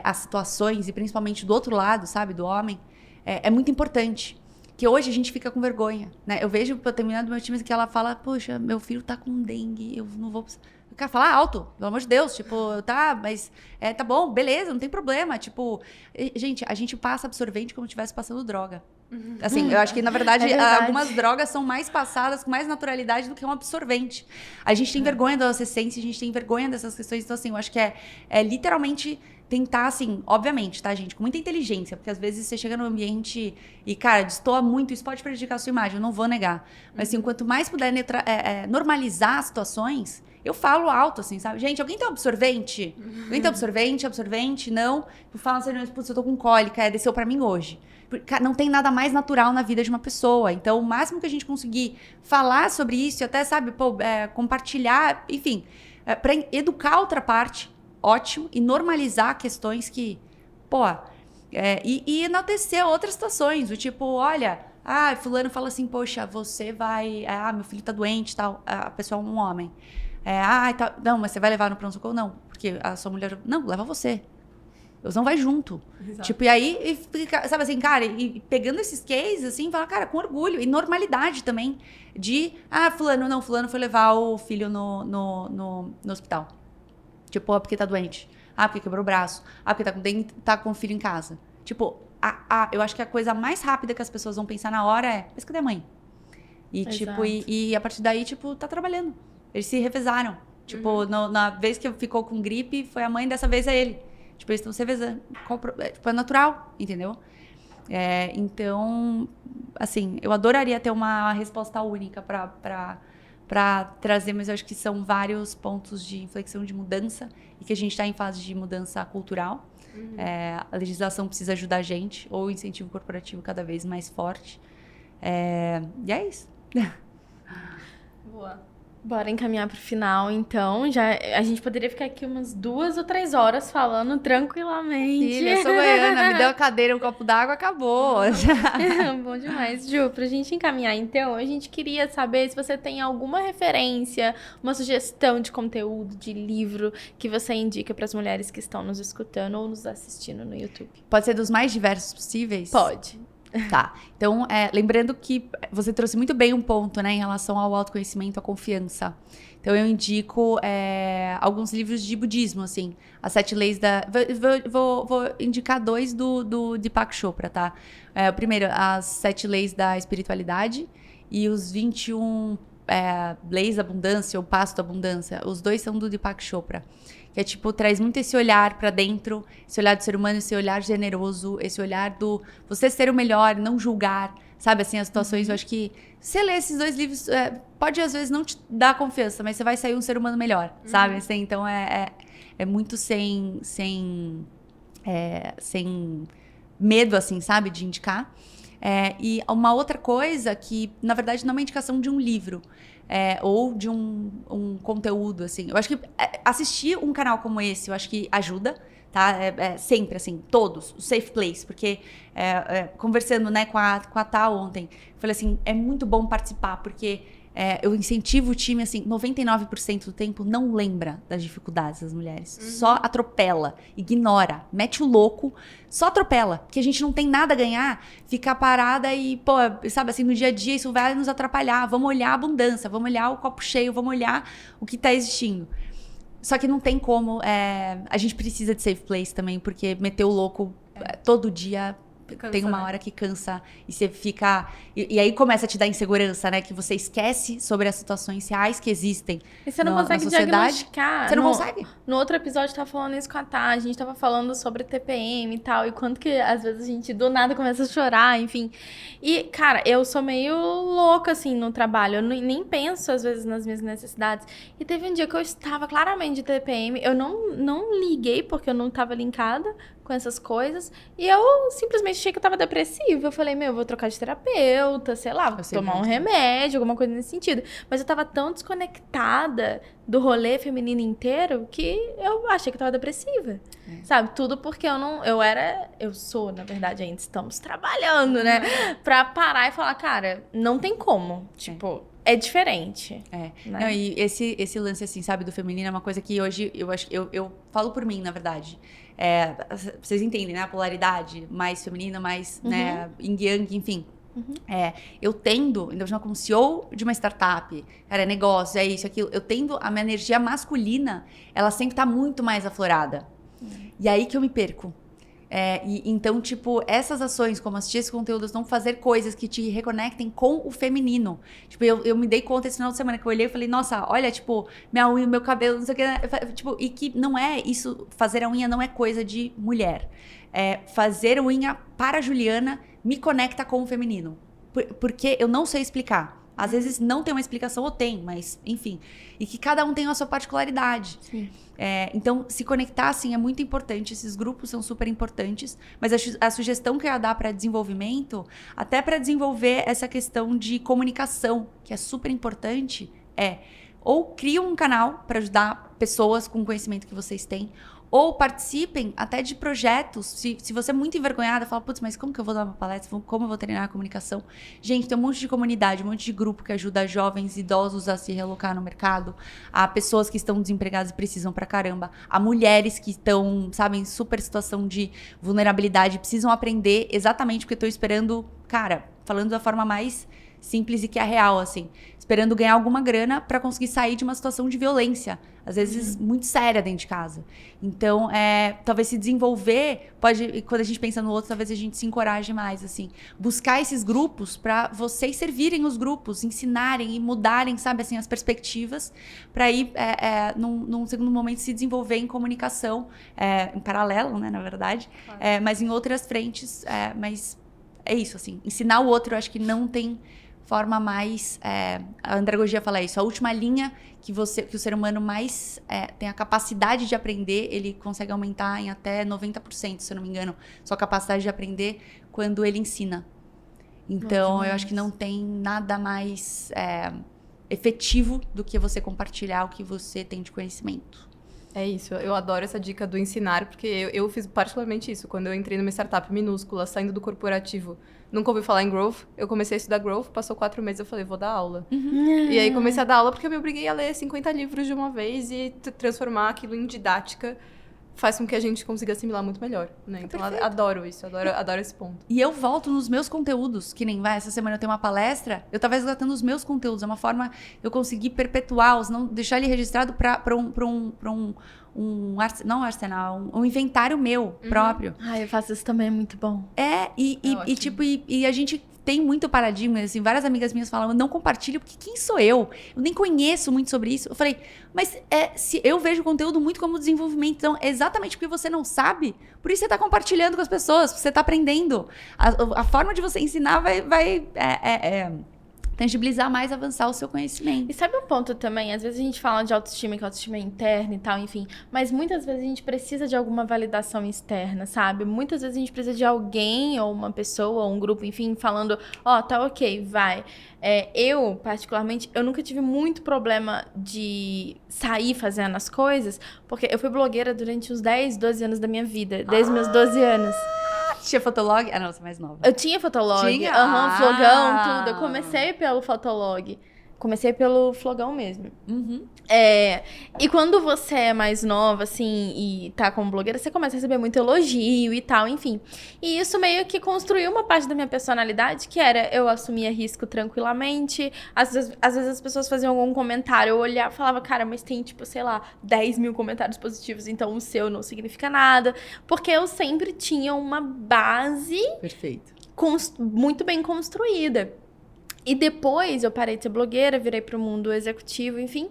[SPEAKER 3] as situações, e principalmente do outro lado, sabe? Do homem, é muito importante. Que hoje a gente fica com vergonha, né? Eu vejo, pra terminar do meu time, que ela fala, poxa, meu filho tá com dengue, eu não vou... Eu quero falar alto, pelo amor de Deus, tipo, tá, mas tá bom, beleza, não tem problema, tipo... Gente, a gente passa absorvente como se estivesse passando droga. Assim, eu acho que, na verdade, algumas drogas são mais passadas com mais naturalidade do que um absorvente. A gente tem vergonha da nossa essência, a gente tem vergonha dessas questões. Então, assim, eu acho que é literalmente tentar, assim, obviamente, tá, gente? Com muita inteligência, porque às vezes você chega no ambiente e, cara, destoa muito, isso pode prejudicar a sua imagem, eu não vou negar. Mas, assim, quanto mais puder normalizar as situações, eu falo alto, assim, sabe? Gente, alguém tem um absorvente? Alguém tem absorvente? Não. Eu falo assim, putz, eu tô com cólica, desceu pra mim hoje. Não tem nada mais natural na vida de uma pessoa. Então, o máximo que a gente conseguir falar sobre isso, e até, sabe, compartilhar, enfim, para educar a outra parte, ótimo, e normalizar questões que, e enaltecer outras situações, do tipo, olha, fulano fala assim, poxa, você vai, meu filho tá doente e tal, a pessoa é um homem. Não, mas você vai levar no pronto-socorro? Não, porque a sua mulher, não, leva você. Você não vai junto. Exato. Tipo, e aí, sabe assim, cara, e pegando esses cases, assim, fala, cara, com orgulho. E normalidade também de, fulano foi levar o filho no hospital. Tipo, porque tá doente. Porque quebrou o braço. Porque tá com o filho em casa. Tipo, eu acho que a coisa mais rápida que as pessoas vão pensar na hora é, mas cadê a mãe? E, tipo, e a partir daí, tipo, tá trabalhando. Eles se revezaram. Tipo, na vez que ficou com gripe, foi a mãe, dessa vez é ele. Tipo, eles estão se revezando. Tipo, é natural, entendeu? Então, assim, eu adoraria ter uma resposta única para trazer, mas eu acho que são vários pontos de inflexão, de mudança, e que a gente está em fase de mudança cultural. A legislação precisa ajudar a gente, ou o incentivo corporativo cada vez mais forte. E é isso.
[SPEAKER 2] Boa. Bora encaminhar pro final, então. A gente poderia ficar aqui umas 2 ou 3 horas falando tranquilamente.
[SPEAKER 3] Filha, eu sou goiana, me deu a cadeira, um copo d'água, acabou.
[SPEAKER 2] Bom demais. Ju, pra gente encaminhar, então, a gente queria saber se você tem alguma referência, uma sugestão de conteúdo, de livro, que você indica pras mulheres que estão nos escutando ou nos assistindo no YouTube.
[SPEAKER 3] Pode ser dos mais diversos possíveis?
[SPEAKER 2] Pode.
[SPEAKER 3] Tá, então, lembrando que você trouxe muito bem um ponto, né, em relação ao autoconhecimento, à confiança. Então, eu indico alguns livros de budismo, assim, as 7 leis da... Vou indicar 2 do Deepak Chopra, tá? O primeiro, as 7 leis da espiritualidade e os 21 leis da abundância, ou passo da abundância. Os 2 são do Deepak Chopra. Que tipo, traz muito esse olhar pra dentro, esse olhar do ser humano, esse olhar generoso, esse olhar do você ser o melhor, não julgar, sabe, assim, as situações. Eu acho que você ler esses 2 livros, pode às vezes não te dar confiança, mas você vai sair um ser humano melhor, sabe, assim, então é muito sem medo, assim, sabe, de indicar. E uma outra coisa que, na verdade, não é uma indicação de um livro, ou de um conteúdo, assim. Eu acho que assistir um canal como esse, eu acho que ajuda, tá? Sempre, assim, todos, o Safe Place, porque conversando, né, com a Tá ontem, eu falei assim, é muito bom participar, porque eu incentivo o time, assim, 99% do tempo não lembra das dificuldades das mulheres. Só atropela, ignora, mete o louco, só atropela. Porque a gente não tem nada a ganhar, ficar parada e, sabe assim, no dia a dia isso vai nos atrapalhar. Vamos olhar a abundância, vamos olhar o copo cheio, vamos olhar o que tá existindo. Só que não tem como, a gente precisa de safe place também, porque meter o louco todo dia tem uma hora que cansa e você fica... E aí começa a te dar insegurança, né? Que você esquece sobre as situações reais que existem.
[SPEAKER 2] E você não consegue diagnosticar.
[SPEAKER 3] Você não consegue.
[SPEAKER 2] No outro episódio, tava falando isso com a Tá, a gente tava falando sobre TPM e tal, e quanto que às vezes a gente do nada começa a chorar, enfim. E, cara, eu sou meio louca, assim, no trabalho. Eu nem penso, às vezes, nas minhas necessidades. E teve um dia que eu estava claramente de TPM, eu não liguei porque eu não tava linkada com essas coisas, e eu simplesmente achei que eu tava depressiva. Eu falei, eu vou trocar de terapeuta, sei lá, vou tomar um remédio, alguma coisa nesse sentido. Mas eu tava tão desconectada do rolê feminino inteiro que eu achei que eu tava depressiva. Sabe? Tudo porque eu sou, na verdade, ainda estamos trabalhando, né? Pra parar e falar, cara, não tem como. Tipo, é diferente.
[SPEAKER 3] Né?
[SPEAKER 2] Não,
[SPEAKER 3] e esse lance, assim, sabe, do feminino é uma coisa que hoje eu falo por mim, na verdade. Vocês entendem, né? A polaridade mais feminina, mais né, yin yang, enfim. Eu tendo, ainda mais como CEO de uma startup, cara, é negócio, é isso, aquilo. Eu tendo, a minha energia masculina, ela sempre tá muito mais aflorada. E aí que eu me perco. Então, tipo, essas ações, como assistir esse conteúdo, vão fazer coisas que te reconectem com o feminino. Tipo, eu me dei conta esse final de semana que eu olhei e falei, nossa, olha, tipo, minha unha, meu cabelo, não sei o que. Tipo, e que não é isso, fazer a unha não é coisa de mulher. Fazer unha para a Juliana me conecta com o feminino. Porque eu não sei explicar. Às vezes não tem uma explicação, ou tem, mas enfim. E que cada um tem a sua particularidade.
[SPEAKER 2] Sim.
[SPEAKER 3] Então, se conectar, assim, é muito importante. Esses grupos são super importantes. Mas a sugestão que eu ia dar para desenvolvimento, até para desenvolver essa questão de comunicação, que é super importante, ou cria um canal para ajudar pessoas com o conhecimento que vocês têm, ou participem até de projetos. Se você é muito envergonhada, fala, putz, mas como que eu vou dar uma palestra? Como eu vou treinar a comunicação? Gente, tem um monte de comunidade, um monte de grupo que ajuda jovens idosos a se realocar no mercado, a pessoas que estão desempregadas e precisam pra caramba, a mulheres que estão, sabe, em super situação de vulnerabilidade, precisam aprender exatamente porque estão esperando, cara, falando da forma mais simples e que é real, assim, esperando ganhar alguma grana para conseguir sair de uma situação de violência, às vezes muito séria dentro de casa. Então, talvez se desenvolver, quando a gente pensa no outro, talvez a gente se encoraje mais, assim, buscar esses grupos para vocês servirem os grupos, ensinarem e mudarem, sabe, assim, as perspectivas, para ir, num segundo momento, se desenvolver em comunicação, em paralelo, né, na verdade, claro. Mas em outras frentes, mas é isso, assim, ensinar o outro, eu acho que não tem forma mais... a andragogia fala isso, a última linha que o ser humano mais tem a capacidade de aprender, ele consegue aumentar em até 90%, se eu não me engano, sua capacidade de aprender quando ele ensina. Então, eu acho que não tem nada mais efetivo do que você compartilhar o que você tem de conhecimento.
[SPEAKER 1] É isso, eu adoro essa dica do ensinar, porque eu fiz particularmente isso. Quando eu entrei numa startup minúscula, saindo do corporativo, nunca ouvi falar em growth, eu comecei a estudar growth, passou 4 meses, eu falei, vou dar aula. E aí comecei a dar aula porque eu me obriguei a ler 50 livros de uma vez e transformar aquilo em didática faz com que a gente consiga assimilar muito melhor, né? Então, adoro isso, adoro esse ponto.
[SPEAKER 3] E eu volto nos meus conteúdos, que nem essa semana eu tenho uma palestra, eu tava esgotando os meus conteúdos, é uma forma eu conseguir perpetuá-los, não deixar ele registrado para um inventário meu próprio.
[SPEAKER 2] Eu faço isso também, é muito bom.
[SPEAKER 3] E a gente tem muito paradigma, assim, várias amigas minhas falam, não compartilho, porque quem sou eu? Eu nem conheço muito sobre isso. Eu falei, mas se eu vejo o conteúdo muito como desenvolvimento, então é exatamente porque você não sabe, por isso você está compartilhando com as pessoas, você está aprendendo. A forma de você ensinar vai tangibilizar mais, avançar o seu conhecimento.
[SPEAKER 2] E sabe um ponto também? Às vezes a gente fala de autoestima, que a autoestima é interna e tal, enfim. Mas muitas vezes a gente precisa de alguma validação externa, sabe? Muitas vezes a gente precisa de alguém, ou uma pessoa, ou um grupo, enfim, falando, tá ok, vai. Eu, particularmente, eu nunca tive muito problema de sair fazendo as coisas, porque eu fui blogueira durante uns 10, 12 anos da minha vida, desde meus 12 anos.
[SPEAKER 3] Tinha Fotolog? Não, você é mais nova.
[SPEAKER 2] Eu tinha Fotolog, flogão, tudo. Eu comecei pelo Fotolog. comecei pelo Flogão mesmo.
[SPEAKER 3] Uhum.
[SPEAKER 2] E quando você é mais nova, assim, e tá como blogueira, você começa a receber muito elogio e tal, enfim. E isso meio que construiu uma parte da minha personalidade, que era eu assumia risco tranquilamente. Às vezes as pessoas faziam algum comentário, eu olhava e falava, cara, mas tem, tipo, sei lá, 10 mil comentários positivos, então o seu não significa nada. Porque eu sempre tinha uma base
[SPEAKER 3] Perfeito.
[SPEAKER 2] muito bem construída. E depois eu parei de ser blogueira, virei pro mundo executivo, enfim.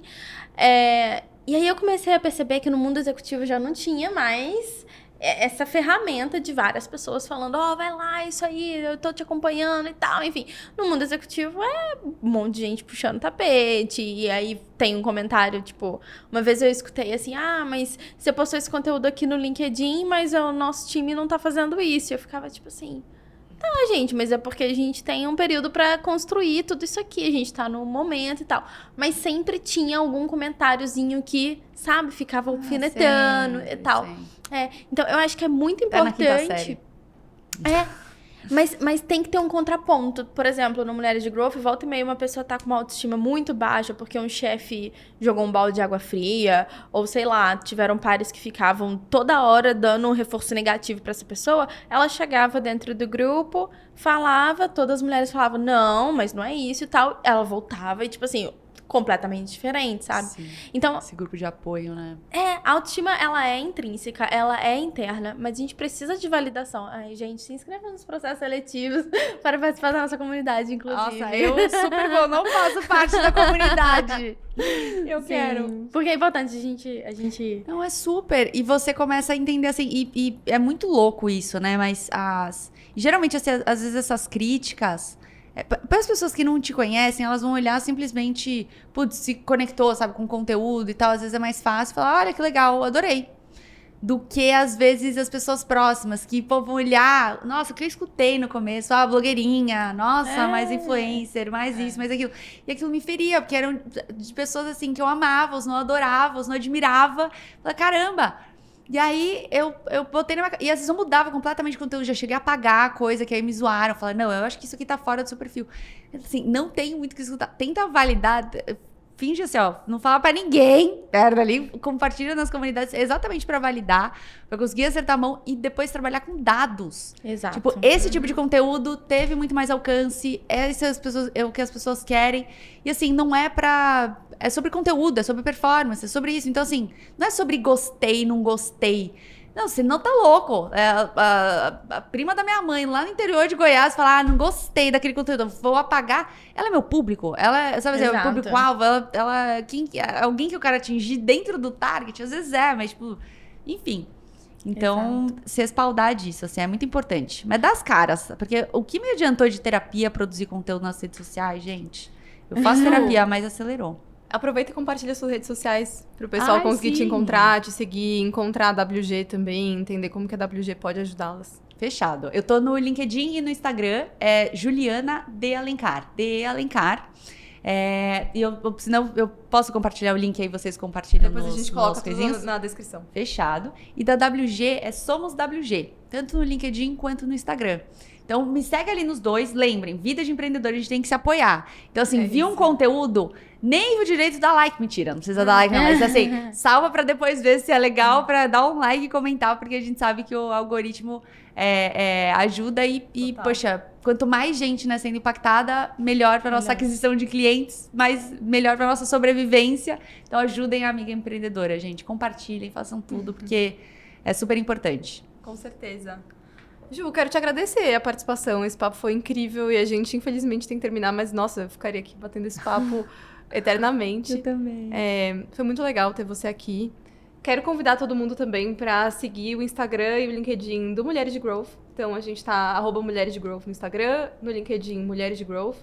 [SPEAKER 2] E aí eu comecei a perceber que no mundo executivo já não tinha mais essa ferramenta de várias pessoas falando, vai lá, isso aí, eu tô te acompanhando e tal, enfim. No mundo executivo é um monte de gente puxando tapete, e aí tem um comentário, tipo, uma vez eu escutei assim, mas você postou esse conteúdo aqui no LinkedIn, mas o nosso time não tá fazendo isso. E eu ficava tipo assim... Tá, gente, mas é porque a gente tem um período pra construir tudo isso aqui, a gente tá no momento e tal. Mas sempre tinha algum comentáriozinho que, sabe, ficava alfinetando e tal. Então eu acho que é muito importante. Mas tem que ter um contraponto. Por exemplo, no Mulheres de Growth, volta e meia uma pessoa tá com uma autoestima muito baixa porque um chefe jogou um balde de água fria, ou sei lá, tiveram pares que ficavam toda hora dando um reforço negativo pra essa pessoa. Ela chegava dentro do grupo, falava, todas as mulheres falavam, não, mas não é isso e tal. Ela voltava e, tipo assim, completamente diferente, sabe?
[SPEAKER 3] Sim.
[SPEAKER 2] Então,
[SPEAKER 3] esse grupo de apoio, né?
[SPEAKER 2] a autoestima, ela é intrínseca, ela é interna, mas a gente precisa de validação. Ai, gente, se inscreva nos processos seletivos para participar da nossa comunidade, inclusive.
[SPEAKER 3] Nossa, eu super vou, não faço parte da comunidade. Eu quero.
[SPEAKER 2] Porque é importante a gente...
[SPEAKER 3] Não, é super. E você começa a entender, assim, e é muito louco isso, né? Mas geralmente, assim, às vezes essas críticas... Para as pessoas que não te conhecem, elas vão olhar simplesmente, putz, se conectou, sabe, com conteúdo e tal. Às vezes é mais fácil falar, olha que legal, adorei. Do que, às vezes, as pessoas próximas que vão olhar, nossa, o que eu escutei no começo, blogueirinha, nossa, mais influencer, mais isso, mais aquilo. E aquilo me feria, porque eram de pessoas, assim, que eu amava, os não adorava, os não admirava. Falei, caramba! E aí, eu botei na minha... E às vezes eu mudava completamente o conteúdo, já cheguei a apagar a coisa, que aí me zoaram. Falaram, não, eu acho que isso aqui tá fora do seu perfil. Assim, não tenho muito o que escutar. Tenta validar, finge assim, não fala pra ninguém, perto ali, compartilha nas comunidades, exatamente pra validar, pra conseguir acertar a mão e depois trabalhar com dados.
[SPEAKER 2] Exato.
[SPEAKER 3] Tipo, esse tipo de conteúdo teve muito mais alcance, é o que as pessoas querem. E assim, não é pra... É sobre conteúdo, é sobre performance, é sobre isso. Então, assim, não é sobre gostei, não gostei. Não, você não tá louco. A prima da minha mãe, lá no interior de Goiás, fala, não gostei daquele conteúdo, vou apagar. Ela é meu público. Ela, sabe assim, é o público-alvo. Alguém que eu quero atingir dentro do target, às vezes mas, tipo, enfim. Então, se respaldar disso, assim, é muito importante. Mas dá as caras, porque o que me adiantou de terapia produzir conteúdo nas redes sociais, gente? Eu faço terapia, mas acelerou.
[SPEAKER 1] Aproveita e compartilha suas redes sociais pro pessoal conseguir te encontrar, te seguir, encontrar a WG também, entender como que a WG pode ajudá-las.
[SPEAKER 3] Fechado. Eu tô no LinkedIn e no Instagram, Juliana de Alencar. De Alencar. E senão eu posso compartilhar o link aí, vocês compartilham
[SPEAKER 1] depois
[SPEAKER 3] nos,
[SPEAKER 1] a gente coloca
[SPEAKER 3] tudo
[SPEAKER 1] na descrição.
[SPEAKER 3] Fechado. E da WG Somos WG, tanto no LinkedIn quanto no Instagram. Então, me segue ali nos dois. Lembrem, vida de empreendedor, a gente tem que se apoiar. Então, assim, viu um conteúdo, nem o direito dá like. Mentira, não precisa dar like não. Mas, assim, salva pra depois ver se é legal, pra dar um like e comentar, porque a gente sabe que o algoritmo ajuda e poxa, quanto mais gente, né, sendo impactada, melhor pra nossa aquisição de clientes, melhor pra nossa sobrevivência. Então, ajudem a amiga empreendedora, gente. Compartilhem, façam tudo, porque é super importante.
[SPEAKER 1] Com certeza. Ju, quero te agradecer a participação. Esse papo foi incrível e a gente, infelizmente, tem que terminar, mas, nossa, eu ficaria aqui batendo esse papo eternamente.
[SPEAKER 3] Eu também.
[SPEAKER 1] Foi muito legal ter você aqui. Quero convidar todo mundo também para seguir o Instagram e o LinkedIn do Mulheres de Growth. Então, a gente tá @Mulheres de Growth no Instagram, no LinkedIn Mulheres de Growth.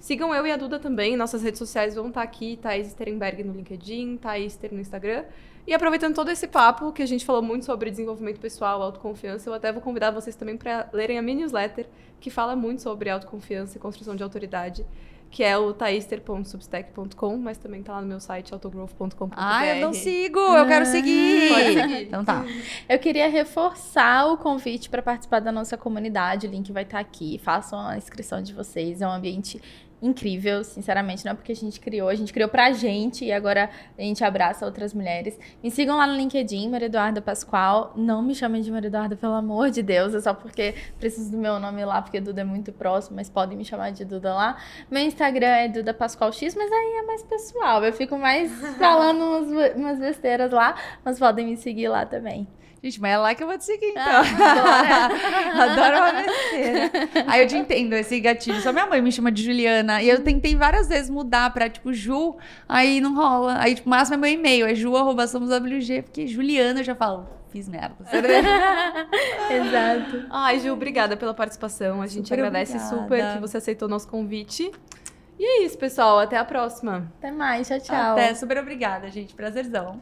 [SPEAKER 1] Sigam eu e a Duda também, nossas redes sociais vão estar aqui, Thaís Sterenberg no LinkedIn, Thaís Ster no Instagram. E aproveitando todo esse papo, que a gente falou muito sobre desenvolvimento pessoal, autoconfiança, eu até vou convidar vocês também para lerem a minha newsletter, que fala muito sobre autoconfiança e construção de autoridade, que é o thaister.substack.com, mas também tá lá no meu site, autogrowth.com.br.
[SPEAKER 3] Eu não sigo, eu quero seguir.
[SPEAKER 1] Pode seguir.
[SPEAKER 3] Então tá.
[SPEAKER 2] Eu queria reforçar o convite para participar da nossa comunidade, o link vai estar aqui, façam a inscrição de vocês, é um ambiente incrível, sinceramente, não é porque a gente criou pra gente e agora a gente abraça outras mulheres. Me sigam lá no LinkedIn, Maria Eduarda Pascoal. Não me chamem de Maria Eduarda, pelo amor de Deus, é só porque preciso do meu nome lá, porque Duda é muito próximo, mas podem me chamar de Duda lá. Meu Instagram é Duda Pascoal X, mas aí é mais pessoal, eu fico mais falando umas besteiras lá, mas podem me seguir lá também.
[SPEAKER 3] Gente, mas é lá que eu vou te seguir, então. Adoro uma besteira. Aí eu te entendo, esse gatilho. Só minha mãe me chama de Juliana. E eu tentei várias vezes mudar pra, tipo, Ju. Aí não rola. Aí, tipo, o máximo é meu e-mail. É ju@somoswg. Porque Juliana eu já falo, fiz merda.
[SPEAKER 2] Exato.
[SPEAKER 1] Ai, Ju, obrigada pela participação. A gente
[SPEAKER 3] Super
[SPEAKER 1] agradece
[SPEAKER 3] obrigada.
[SPEAKER 1] super que você aceitou o nosso convite. E é isso, pessoal. Até a próxima.
[SPEAKER 2] Até mais, tchau, tchau.
[SPEAKER 3] Até, super obrigada, gente. Prazerzão.